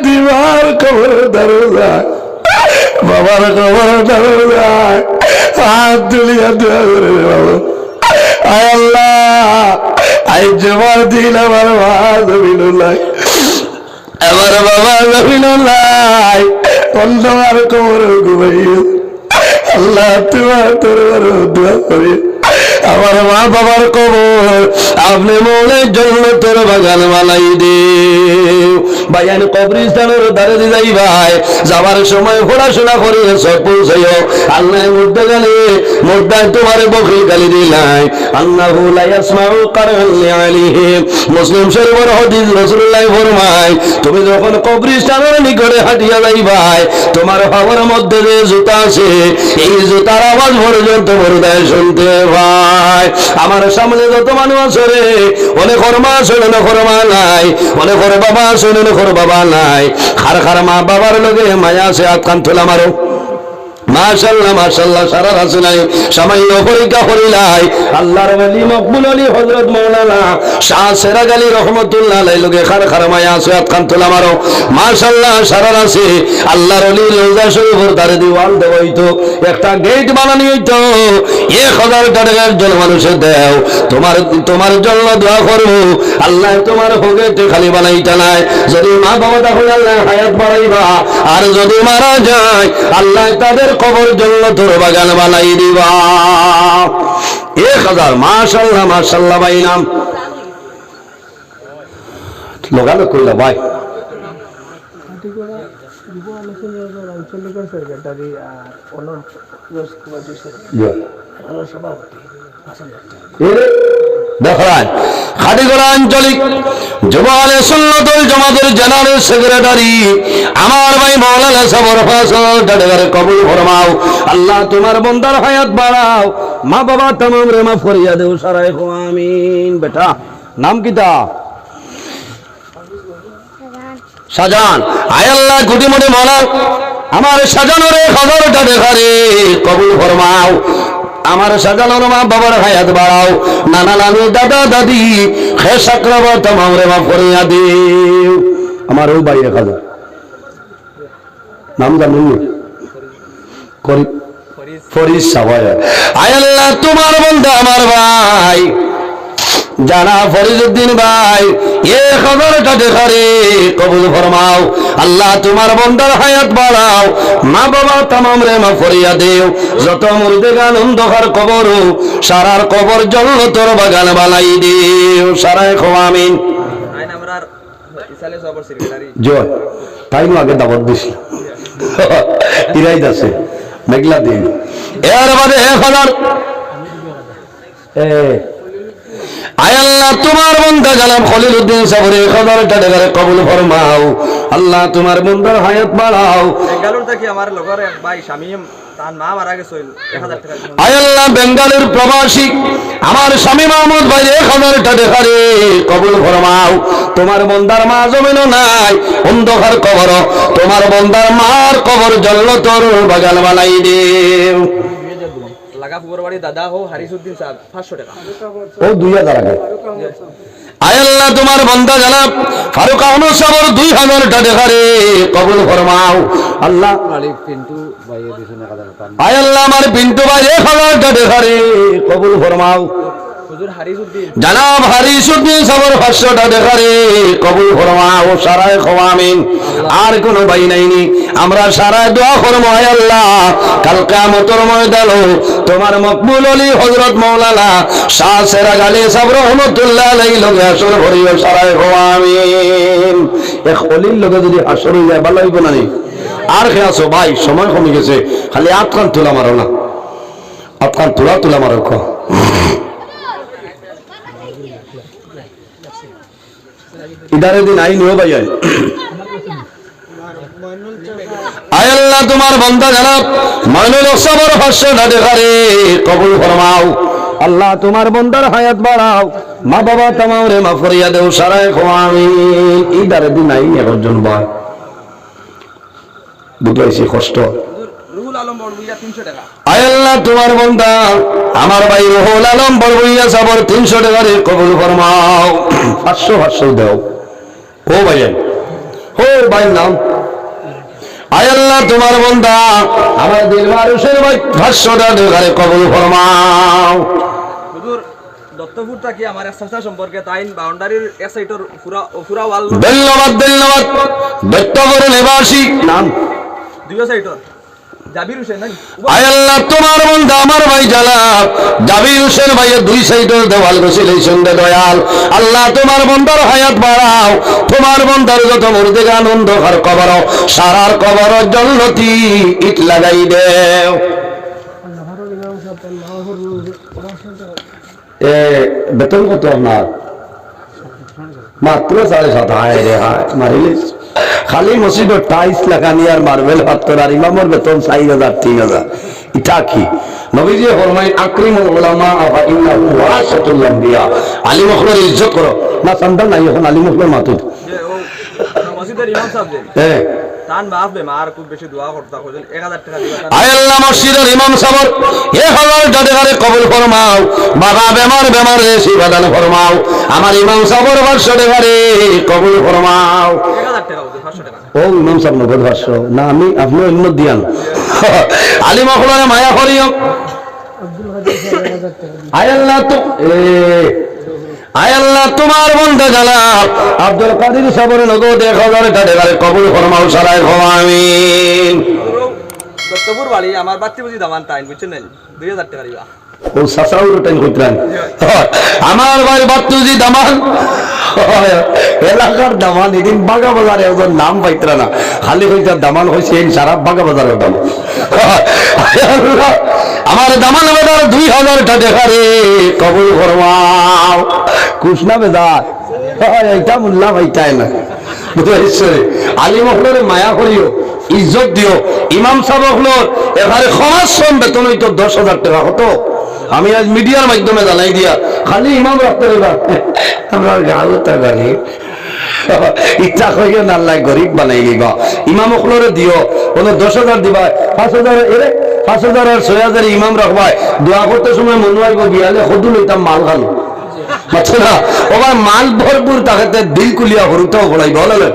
Speaker 1: দিবার কবর দাঁড়ো যায়, বাবার কবর দাঁড়ো যায়, হাত তুলিয়া দোয়া করে বাবা, আয় আল্লাহ আই জমার দিন আমার মা জমিনুল্লাহ, আমার বাবা জমিনুল্লাহ অন্ধকার কবর ঘুমাইয়া আল্লাহ তোমার তোর দোয়া করি আমার মা বাবার কবর আপনি মনে জন্য তোর বাগান বানাই দে ভাইয়ান কবরিস্তানের ধারে যাই ভাই যাবার সময় পড়াশোনা করে সব পৌঁছাইও আল্লাহ মধ্যে গেলে মধ্যে তোমার বকরি গালি দিলাই আল্লাহু লা ইয়াসমাউ কারআন লিআলিহি মুসলিম শরীফের হাদিস রাসূলুল্লাহ ফরমায় তুমি যখন কবরিস্তানের নিকটে হাঁটিয়া যাই ভাই তোমার পাওয়ার মধ্যে যে জুতা আছে এই জুতার আওয়াজ পর্যন্ত বড়দায় শুনতে ভাই আমার সামনে যত মানুষ আছে রে অনেক মা শুনে না মা নাই অনেক বাবা শুনে না বাবা নাই খার খার মা বাবার লগে মায়া আছে আতকান তোলা মারো মাশাআল্লাহ মাশাআল্লাহ সারা আছে নাই সামান্য পরীক্ষা করিলাই আল্লাহর ওলি মকবুল আলী হযরত মাওলানা শাহ সেরাজ আলী রাহমাতুল্লাহ আলাইহি লগে খার খার মায়া আছে আতকান তোলা মারো মাশাআল্লাহ সারা আছে আল্লাহর ওলি রওজা শরীফের ধারে দেওয়াল দেওয়াইতো একটা গেট বানানো হইতো 1000 টাকার জন্য মানুষে দেও তোমার জন্য দোয়া করব আল্লাহ তোমার হগেতে খালি বানাইতা নাই যদি মা বাবা তাহলে আল্লাহ হায়াত বাড়াইবা আর যদি মারা যায় আল্লাহ তাদের কবর জন্য তোর বাগান বানাই দিবা 1000 মাশাআল্লাহ মাশাআল্লাহ ভাই নাম লোগালো কইলা ভাই দেখেন খাদিগড়া আঞ্চলিক যুব আলে সুন্নাতুল জামাতের জেনারেল সেক্রেটারি আমার ভাই মাওলানা সবর ফয়সাল ডাডগারে কবুল ফরমাও আল্লাহ তোমার বান্দার হায়াত বাড়াও মা বাবা तमाम রে মাফ করিয়া দেও সারাই কো আমিন বেটা নাম কিতা শাহজাহান আয় আল্লাহ গুটি মুটি মাওলা আমার সাজানোর 1000 টাকা রে কবুল ফরমাও আমার সাজানোর মা বাবার হায়াত বাড়াও নানা নানি দাদা দাদি খেসাকরাব तमाम রে মাফ করিয়া দিও আমার ওই ভাই 1000 নাম জানেন করি ফরিদ সাওয়া আয় আল্লাহ তোমার বান্দা আমার ভাই জানা ফরিদউদ্দিন ভাই 1000 টাকা রে কবুল ফরমাও আল্লাহ তোমার বান্দার হায়াত বাড়াও মা বাবা तमाम রে মাফ করিয়া দেও যত মুর্দে গান অন্ধকার কবর সারার কবর জন্য তোর বাগান বানাই দিও সারায় খো আমিন আইন আমরার ইসালে সবর সেক্রেটারি জয় তাই আগে দাওয়াত দিছি ইরাই দাসে মেঘলা দিন এর বাদে 1000 আয় আল্লাহ তোমার বান্দা জনাব খলিলউদ্দিন সাবরে 1000 টাকা কবুল ফরমাও আল্লাহ তোমার বান্দার হায়াত বাড়াও বেঙ্গালুরু থেকে আমার লগর এক ভাই শামীম তার মা মারা গেছে 1000 টাকা আয় আল্লাহ বেঙ্গালুরু প্রবাসী আমার স্বামী মাহমুদ ভাই 1000 টাকা রে কবুল ফরমাও তোমার বান্দার মা জমিনও নাই অন্ধকার কবর তোমার বান্দার মার কবর জান্নাতের বাগান বানাই দেও লাগাপুর বাড়ি দাদা হো হারিসউদ্দিন সাহেব 500 টাকা ও 2000 আগে আয় আল্লাহ তোমার বান্দা জনাব ফারুক আহমদ সাহেব 2000 টাকা রে কবুল ফরমাও আল্লাহ মালিক পিন্টু ভাই দিছেন 1000 আয় আল্লাহ আমার পিন্টু ভাই 1000 টাকা রে কবুল ফরমাও হুজুর হারিসউদ্দিন জনাব হারিসউদ্দিন সাহেব 500 টাকা রে কবুল ফরমাও সারায় খো আমিন আর কোন ভাই নাইনি আমরা সারায় দোয়া করব আয় আল্লাহ কাল কিয়ামতের ময়দানে তোমার মকবুল ওলি হযরত মাওলানা শাহ সেরাজ আলী সাহেব রহমাতুল্লাহ আলাইহি লগে আসর করিও সারায় খো আমিন এক ওলির লগে যদি আসর হই যায় ভালো হইব না নি আর কে আছো ভাই সময় কমে গেছে খালি আতকান তোলা মারো না আতকান তোলা মারো কো ইদারে দিন আই নিও ভাই আয় আল্লাহ তোমার বান্দা জনাব মাইনুল সাবর 500 টাকা রে কবুল ফরমাও আল্লাহ তোমার বান্দার হায়াত বাড়াও মা বাবা तमाम রে মাফ করিয়া দেও সারায় খো আমিন ইদারে দিন আই একজন ভাই বুঝাইছি কষ্ট রুহুল আলম বড়বুইয়া 300 টাকা আয় আল্লাহ তোমার বান্দা আমার ভাই রুহুল আলম বড়বুইয়া সাবর 300 টাকা রে কবুল ফরমাও 500 দাও ও ভাই নাম আয় আল্লাহ তোমার বান্দা আমার দিলবার হোসেন ভাই 500 টাকা রে কবুল ফরমাও হুজুর দত্তপুর থেকে আমার একটা সম্পর্কে তাইন বাউন্ডারির এক সাইডের পুরা ওয়াল ধন্যবাদ দত্তপুর নিবাসী নাম
Speaker 2: দুই সাইডর জাবির হোসেন নাকি
Speaker 1: আয় আল্লাহ তোমার বান্দা আমার ভাই জালাল জাবির হোসেন ভাইয়ের দুই সাইডের দেওয়াল বসিলেছেন দয়াল আল্লাহ তোমার বান্দার হায়াত বাড়াও তোমার বান্দার যত মুর্দেগা আনন্দ আর কবর সারার কবর জন্নতি ইট লাগাই দেও বেতন কত আপনার মাত্র 7.5 হায় রে হায় মারিলে খালি মসজিদের টাইলস লাগানি আর মার্বেল পাথর আর ইমামের বেতন 4,000 3,000 এটা কি নবীজি ফরমায় আকরিমুল উলামা ওয়া ইন্নাহু ওয়ারাসাতুল আম্বিয়া আলিম হকলের ইজ্জত করো না সন্তান নাই এখন আলিম হকলের মাতুদ
Speaker 2: যে ও মসজিদের ইমাম সাহেব যে
Speaker 1: হ্যাঁ
Speaker 2: তান বাপ বে মার খুব বেশি দোয়া করতা কইল 1000 টাকা দিবা
Speaker 1: আয় আল্লাহ মসজিদের ইমাম সাহেব 1000 টাকা কবুল ফরমাও বাবা বেমার রে শিফাদান ফরমাও আমার ইমাম সাহেবের 500 টাকা রে কবুল ফরমাও
Speaker 2: 1000 টাকা হচ্ছে 500 টাকা
Speaker 1: ও ইমাম সাহেব 500 না আমি আপনি অন্য দিয়ান আলিম হকলের মায়া করিও আয় আল্লাহ তো আয় আল্লাহ তোমার বান্দা জালাল আব্দুল কাদের সাহেবের নগদ 1000 টাকা কবুল ফরমাও সারায় আমিন
Speaker 2: দত্তপুর বাড়ি আমার বাচ্চা বুঝি দামান তাইন বুঝছেন না 2000 টাকা দিবা
Speaker 1: ও সাসাউর টাইম কইতরান আমার ভাই বাতুজি দামান এলাকার দামান এদিন বাগা বাজারে ওর নাম পাইতরা না খালি কইতা দামান হইছে এই সারা বাগা বাজারের দাম আমার দামান বেদার 2000 টাকা রে কবুল ফরমাও কুশনা বেদার এইটা মুল্লা ভাইটাই না বুঝছো আলিম হকলের মায়া করিও ইজ্জত দিও ইমাম সাহেব হকলর এবারে সমাজ শ্রম বেতন হইতো 10,000 টাকা হতো আমি আজ মিডিয়ার মাধ্যমে জানাই দিয়া খালি ইমাম রাখতে পারবা আমরা গাঁওটা গালি ইচ্ছা করিও না আল্লাহ গরিব বানাই দিবা ইমাম হকলরে দিও বলে 10,000 দিবা 5,000 এরে 5,000 আর 6,000 ইমাম রাখবাই দোয়া করতে সময় মনে হয় বিয়ালে খদু লইতাম মাল খালো বুঝছো না ওবার মাল ভরপুর তাকে দিল কুলিয়া হরুতাও বলাই বলে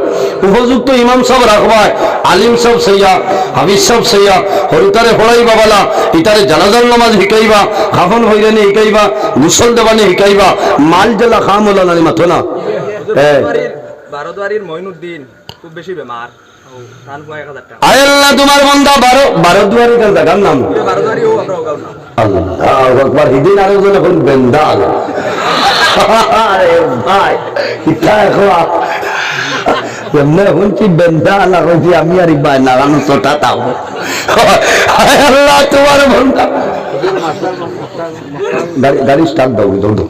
Speaker 1: উপযুক্ত ইমাম সাহেব রাখবাই আলিম সাহেব সইয়া হাফিজ সাহেব সইয়া হরুতারে পড়াইবা বলা ইতারে জানাজার নামাজ শিকাইবা খাফন হইরানি শিকাইবা গুসল দেবানি শিকাইবা মাল জেলা খাম হলো না মাথো না
Speaker 2: বারোদুয়ারির মঈনুদ্দিন খুব বেশি বেমার তান 1000 টাকা
Speaker 1: আয় আল্লাহ তোমার বান্দা বারোদুয়ারি কার জায়গার নাম
Speaker 2: বারোদুয়ারি ও আমরা ওগাও না
Speaker 1: আল্লাহু আকবার হিদিন আরো জন এখন বেন্দাল আরে ভাই ইতা এখন এমনে হুনছি বেন্দাল আর হইছি আমি আর ভাই নারায়ণ ছোটা তাও আয় আল্লাহ তোমার বান্দা গাড়ি স্টার্ট দাও দৌড়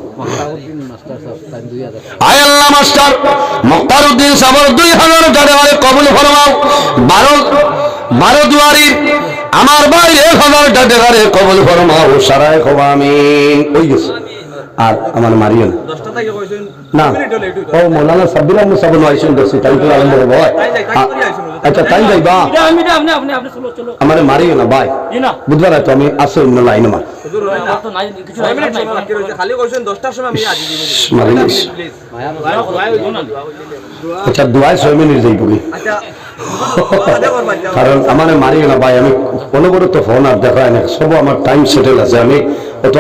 Speaker 1: আয় আল্লাহ মাস্টার মুক্তারউদ্দিন সাবর 2000 টাকা কবুল ফরমাও বারোদুয়ারির আমার ভাই 1000 টাকা কবুল ফরমাও সারায় আমিন ওই গেছে আর আমার মারিও
Speaker 2: 10টা থেকে কইছেন
Speaker 1: না ও মৌলানা সাব্বির আহমদ সাহেব আইছেন দছি তাই তো আরম্ভ হবে আচ্ছা তাই যাইবা আপনি চলো আমারে মারিও না ভাই বুধবার তো আমি আসো অন্য লাইনে মা
Speaker 2: হুজুর তো নাই কিছু 6 মিনিট সময় বাকি রয়েছে খালি কইছেন 10টার সময় আমি আজি দিব
Speaker 1: মারিস আচ্ছা দুয়ায় 6 মিনিট যাইব কি
Speaker 2: আচ্ছা
Speaker 1: কারণ আমার মারিও না ভাই আমি অনবরত ফোন আর দেখায় না সব আমার টাইম সেটেল আছে আমি অত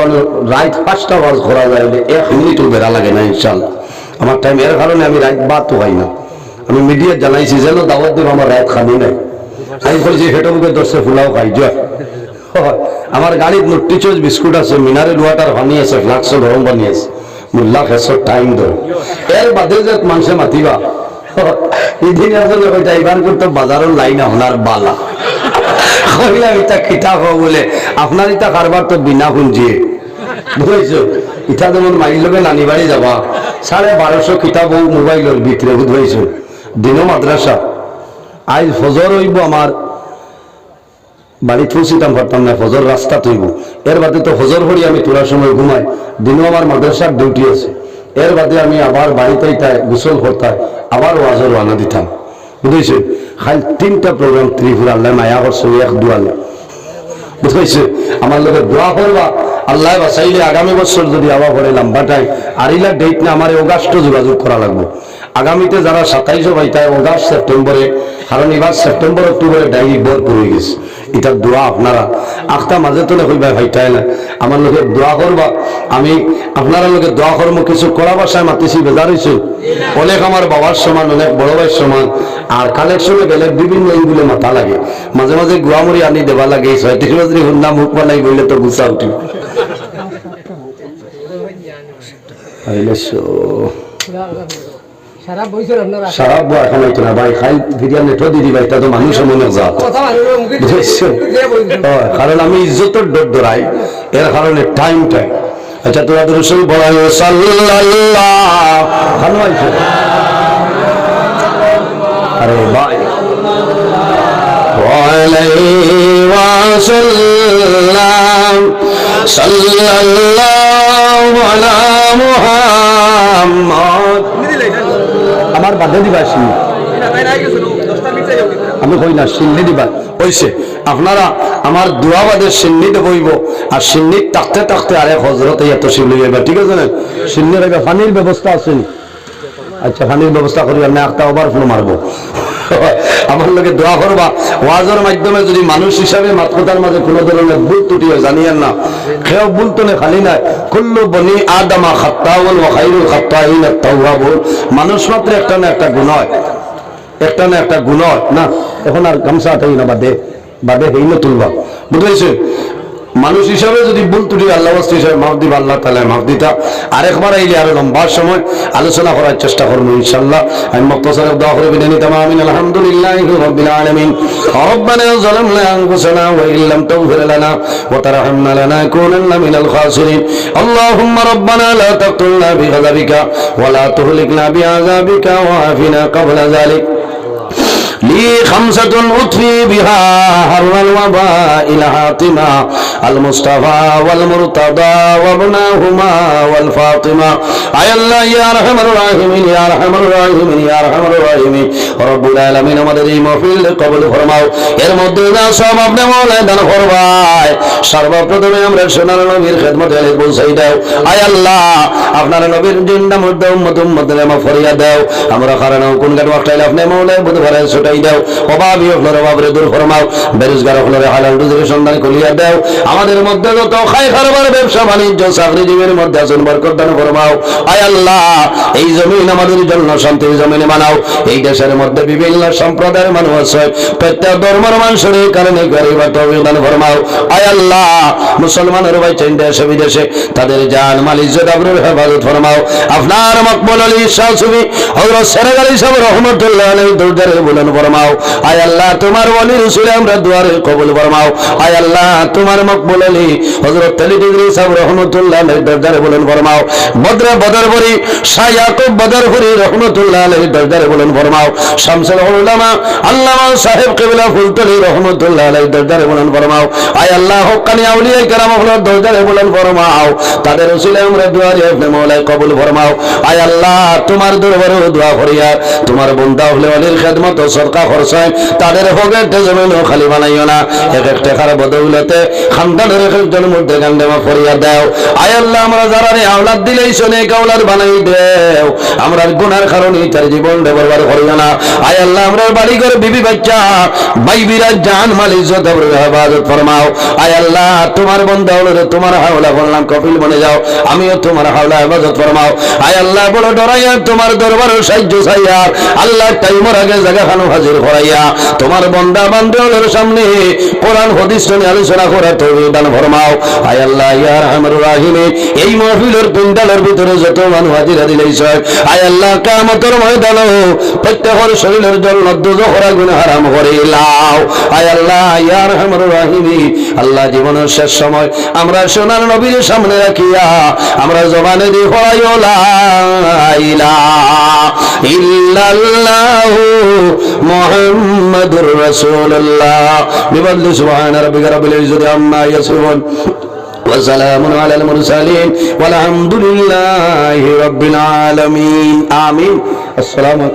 Speaker 1: রাত 5টা ওয়াজ করা যায় 1 মিনিটও বেড়া লাগে না ইনশাআল্লাহ আমার টাইম এর কারণে আমি রাত বাদ তো হয় না আমি মিডিয়া জানাইছি যেন দাওয়াত দেব আমার রাত খাবি নাই আমি বলছি হেঁটে দশে ফুলাও খাই যা আমার গাড়ির নুটিচোজ বিস্কুট আছে মিনারেল ওয়াটার পানি আছে ফ্লাক্সও গরম পানি আছে মোল্লা ফেসর টাইম ধরে এর বাদে যে মানুষে মাতিবা ইদিন আসলে ওইটা এবার করতে বাজারের লাইন আপনার বালা কইলাম এটা খিতা হো বলে আপনার এটা কারবার তো বিনা পুঞ্জিয়ে বুঝছো ইটা যেমন মাইল লগে নানি বাড়ি যাবা 1250 কিতাব মোবাইলের ভিতরে বুঝছো দিনও মাদ্রাসা আজ ফজর হইব আমার বাড়ি পৌঁছিতাম পারতাম না ফজর রাস্তা তৈব এর বাদে তো ফজর হরি আমি তোলার সময় ঘুমাই দিনও আমার মাদ্রাসার ডিউটি আছে এর বাদে আমি আবার বাড়িতে গোসল করতাম আবার ওয়াজের ওয়ানা দিতাম বুঝেছে খালি 3টা প্রোগ্রাম ত্রিপুরা আল্লাহ মায়া করছে এক দুয়ালে বুঝেছে আমার লোকে দোয়া করবা আল্লাহ বাঁচাইলে আগামী বছর যদি আবার করে লম্বাটাই আর ইলা ডেট না আমার অগাস্ট যোগাযোগ করা লাগবে আগামীতে যারা 27 বাইতায় 29 সেপ্টেম্বরে, কারণ এবার সেপ্টেম্বর অক্টোবরে ডাইরি ভরপুর হয়ে গেছে, এটা দোয়া আপনারা আখটা মাঝে তো হইবা ভাইটাই না, আমার লোকে দোয়া করবা, আমি আপনারা লোকে দোয়া করবো। কিছু কড়া বাসায় মাতিছি, বেজার হয়েছে, অনেক আমার বাবার সমান, অনেক বড় ভাইয়ের সমান, আর কালেকশনে গেলে বিভিন্ন এইগুলো মাথা লাগে, মাঝে মাঝে গুয়ামুড়ি আনি দেবা লাগে, 36 বছর হুন্না মুখ বানাই বললে তো গুছা উঠি। সারা বয় এখন হইতো না ভাই, খাই ভিডিও নেটও দিদি ভাই, তা তো মানুষ মনে যা, কারণ আমি ইজ্জতের ডর ডরাই, এর কারণে টাইম। আচ্ছা তোরা তো রসুল বলাই সাল্লাল্লাহু আরে ভাই সাল্লাল্লাহু আলা মুহাম্মদ। আমার বাধা দিবা সিন্নি, আমি কই না সিন্নি দিবা হইছে। আপনারা আমার দোয়াবাদের সিন্নিতে বইব, আর সিন্নি থাকতে থাকতে আরে হজরত এত শিবলি যাইবা, ঠিক আছে না? সিন্নির আগে পানির ব্যবস্থা আছে, আচ্ছা পানির ব্যবস্থা করি, আমি একটা ওভারফ্লো মারবো। আমার লোকে দোয়া করবা, ওয়াজের মাধ্যমে যদি মানুষ হিসাবে মাতৃতার মাঝে কোনো ধরনের ভুল ত্রুটি হয় জানিয়েন না, কেউ ভুল তো খালি নাই, কুল্লু বনি আদমা খাত্তাউন ওয়া খায়রুল খাত্তাইন আত-তাওয়াবুন। মানুষ মাত্র একটা না একটা গুণ হয়, একটা না একটা গুণ হয় না। এখন আর গামছা আটাই না, বাদে বাদে হেই না তুলবা, বুঝেছে? মানুষ হিসাবে যদি ভুল ত্রুটি আল্লাহ হিসাবে মাফ দিবা, আল্লাহ তাআলা মাফ দিতা। আরেকবার আইলে আরো লম্বা সময় আলোচনা করার চেষ্টা করবো ইনশাআল্লাহ। আমি মুক্তাসার দোয়া করে বিদায় নিতাম। আমিন। আলহামদুলিল্লাহি রাব্বিল আলামিন। রব্বানা যালামনা আনফুসানা ওয়া ইল্লাম তাগফির লানা ওয়া তারহামনা লানাকুনান্না মিনাল খাসিরিন। আল্লাহুম্মা রাব্বানা লা তাকতুলনা বিগাযাবিকা ওয়া লা তুহলিকনা বিআযাবিকা ওয়া আফিনা ক্বাবলা যালিক। لي خمسة أطفي بها حر الوباء الحاطمة، المصطفى والمرتضى وابناهما والفاطمة. أي الله يا أرحم الراحمين يا أرحم الراحمين يا أرحم الراحمين رب العالمين। আমাদের এই মাহফিল কবুল ফরমাও, এর মধ্যে যা সব আপনি মওলানা দান করবাই। সর্বপ্রথমে আমরা সোনার নবীর খেদমতে আলে পৌঁছাই দাও। আয় আল্লাহ আপনার নবীর জিন্দা মধ্যে উম্মতের মা ফরিয়াদ দাও। আমরা কারণ কোন গাট ওয়াক্তাইলে আপনি মওলানা বুধবারে ছুটাই দাও। অভাবী হলরে অভাবরে দূর ফরমাও, বেরোজগার হলরে হালাল রুজির সন্ধান করিয়া দাও। আমাদের মধ্যে যত খাই খারবার ব্যবসা বাণিজ্য চাকরিজীবীর মধ্যে আছেন বরকত দান ফরমাও। আয় আল্লাহ এই জমিন আমাদের জন্য শান্তির জমিনে বানাও। এই দেশের মধ্যে বিভিন্ন সম্প্রদায়ের মানুষ আছে, প্রত্যেক ধর্মের মানুষের কারণে গরিব তৌফিক দান ফরমাও। আয় আল্লাহ মুসলমানের ভাই চাই দেশে বিদেশে তাদের জান মাল ইজ্জত আবরুর হেফাজত ফরমাও। আপনার মকবুল আলী শাহ সুফি হযরত সেরেগ আলী সাহেব রহমাতুল্লাহ আলাইহি দরবারে বুলন্দ ফরমাও। আয় আল্লাহ তোমার ওলি রাসূল আমরা দুয়ারে কবুল ফরমাও। আয় আল্লাহ তোমার মকবুল আলী হযরত আলী ডিগ্রি সাহেব রহমাতুল্লাহ আলাইহি দরবারে বুলন্দ ফরমাও। বদরপুরি শাহ ইয়াকুব বদরপুরি রহমাতুল্লাহ আলাইহি দরবারে বুলন্দ ফরমাও। শামসুল উলামা আল্লামা সাহেব কিবলা ফুলতলি রহমাতুল্লাহ আলাইহি দরবারে বুলন্দ ফরমাও। আয় আল্লাহ হক্কানি আউলিয়া کرام হলো দরবারে বুলন্দ ফরমাও। তাদের রাসূল আমরা দুয়ারে আপনি মওলা কবুল ফরমাও। আয় আল্লাহ তোমার দরবারে দোয়া করিয়া তোমার বান্দা হলে ওলির খেদমত ও সদকা খরচায় তাদের পকেটে জমিন খালি বানাইও না। এক এক টাকার বদৌলতে খানদানের একজন মধ্যে গান্ডেমা ফরিয়া দাও। আয় আল্লাহ আমরা যারা আওলাদ দিলেই শোনে কাউলার বানাই দেও। আমরা গুনার কারণে তার জীবন বরবাদ করিও না। আয় আল্লাহ আমরা বাড়ি ঘর বিবি বাচ্চা ভাই বিরাজ জান মাল ইজ্জত হেফাজত ফরমাও। আয় আল্লাহ তোমার বান্দা হলে তোমার হাওলা বললাম কপিল বনে যাও, আমিও তোমার হাওলা হেফাজত ফরমাও। আয় আল্লাহ বড় ডরাইয়া তোমার দরবারে সাহায্য চাইয়া আল্লাহ টাইমের আগে জায়গা খানো হাজির করাইয়া তোমার বান্দা বান্দরের সামনে কোরআন হাদিস নিয়ে আলোচনা করার তৌফিক দান ফরমাও। আয় আল্লাহ ইয়া আরহামুর রাহিম এই মাহফিলের পিন্ডালের ভিতরে যত মানুষ হাজিরা দিলেইছ আয় আল্লাহ কিয়ামতের ময়দানে প্রত্যেকের শরীরের জন্য দুজখরা গুনাহ হারাম করে লাও। আয় আল্লাহ ইয়া আরহামুর রাহিম আল্লাহ জীবনের শেষ সময় আমরা সোনার নবীর সামনে রাখিয়া আমরা জবানে দি পড়াইও লা ইলাহা ইল্লাল্লাহু মুহাম্মাদুর রাসূলুল্লাহ বিফadli সুবহান রাব্বিকা রাব্বিল ইজ্জাতি আম্মা ইয়াসিফুন ওয়া সালামুন আলাল মুরসালিন ওয়াল হামদুলিল্লাহি রাব্বিল আলামিন আমিন। আসসালামু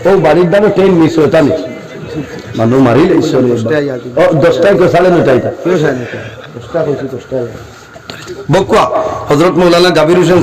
Speaker 1: ও বাড়ির দামে ট্রেন মিস হতা নি মানু মারি লইছ ও 10টায় কো 9:30 10টা কইছি 10টা বকওয়া হযরত মাওলানা জাবির হোসেন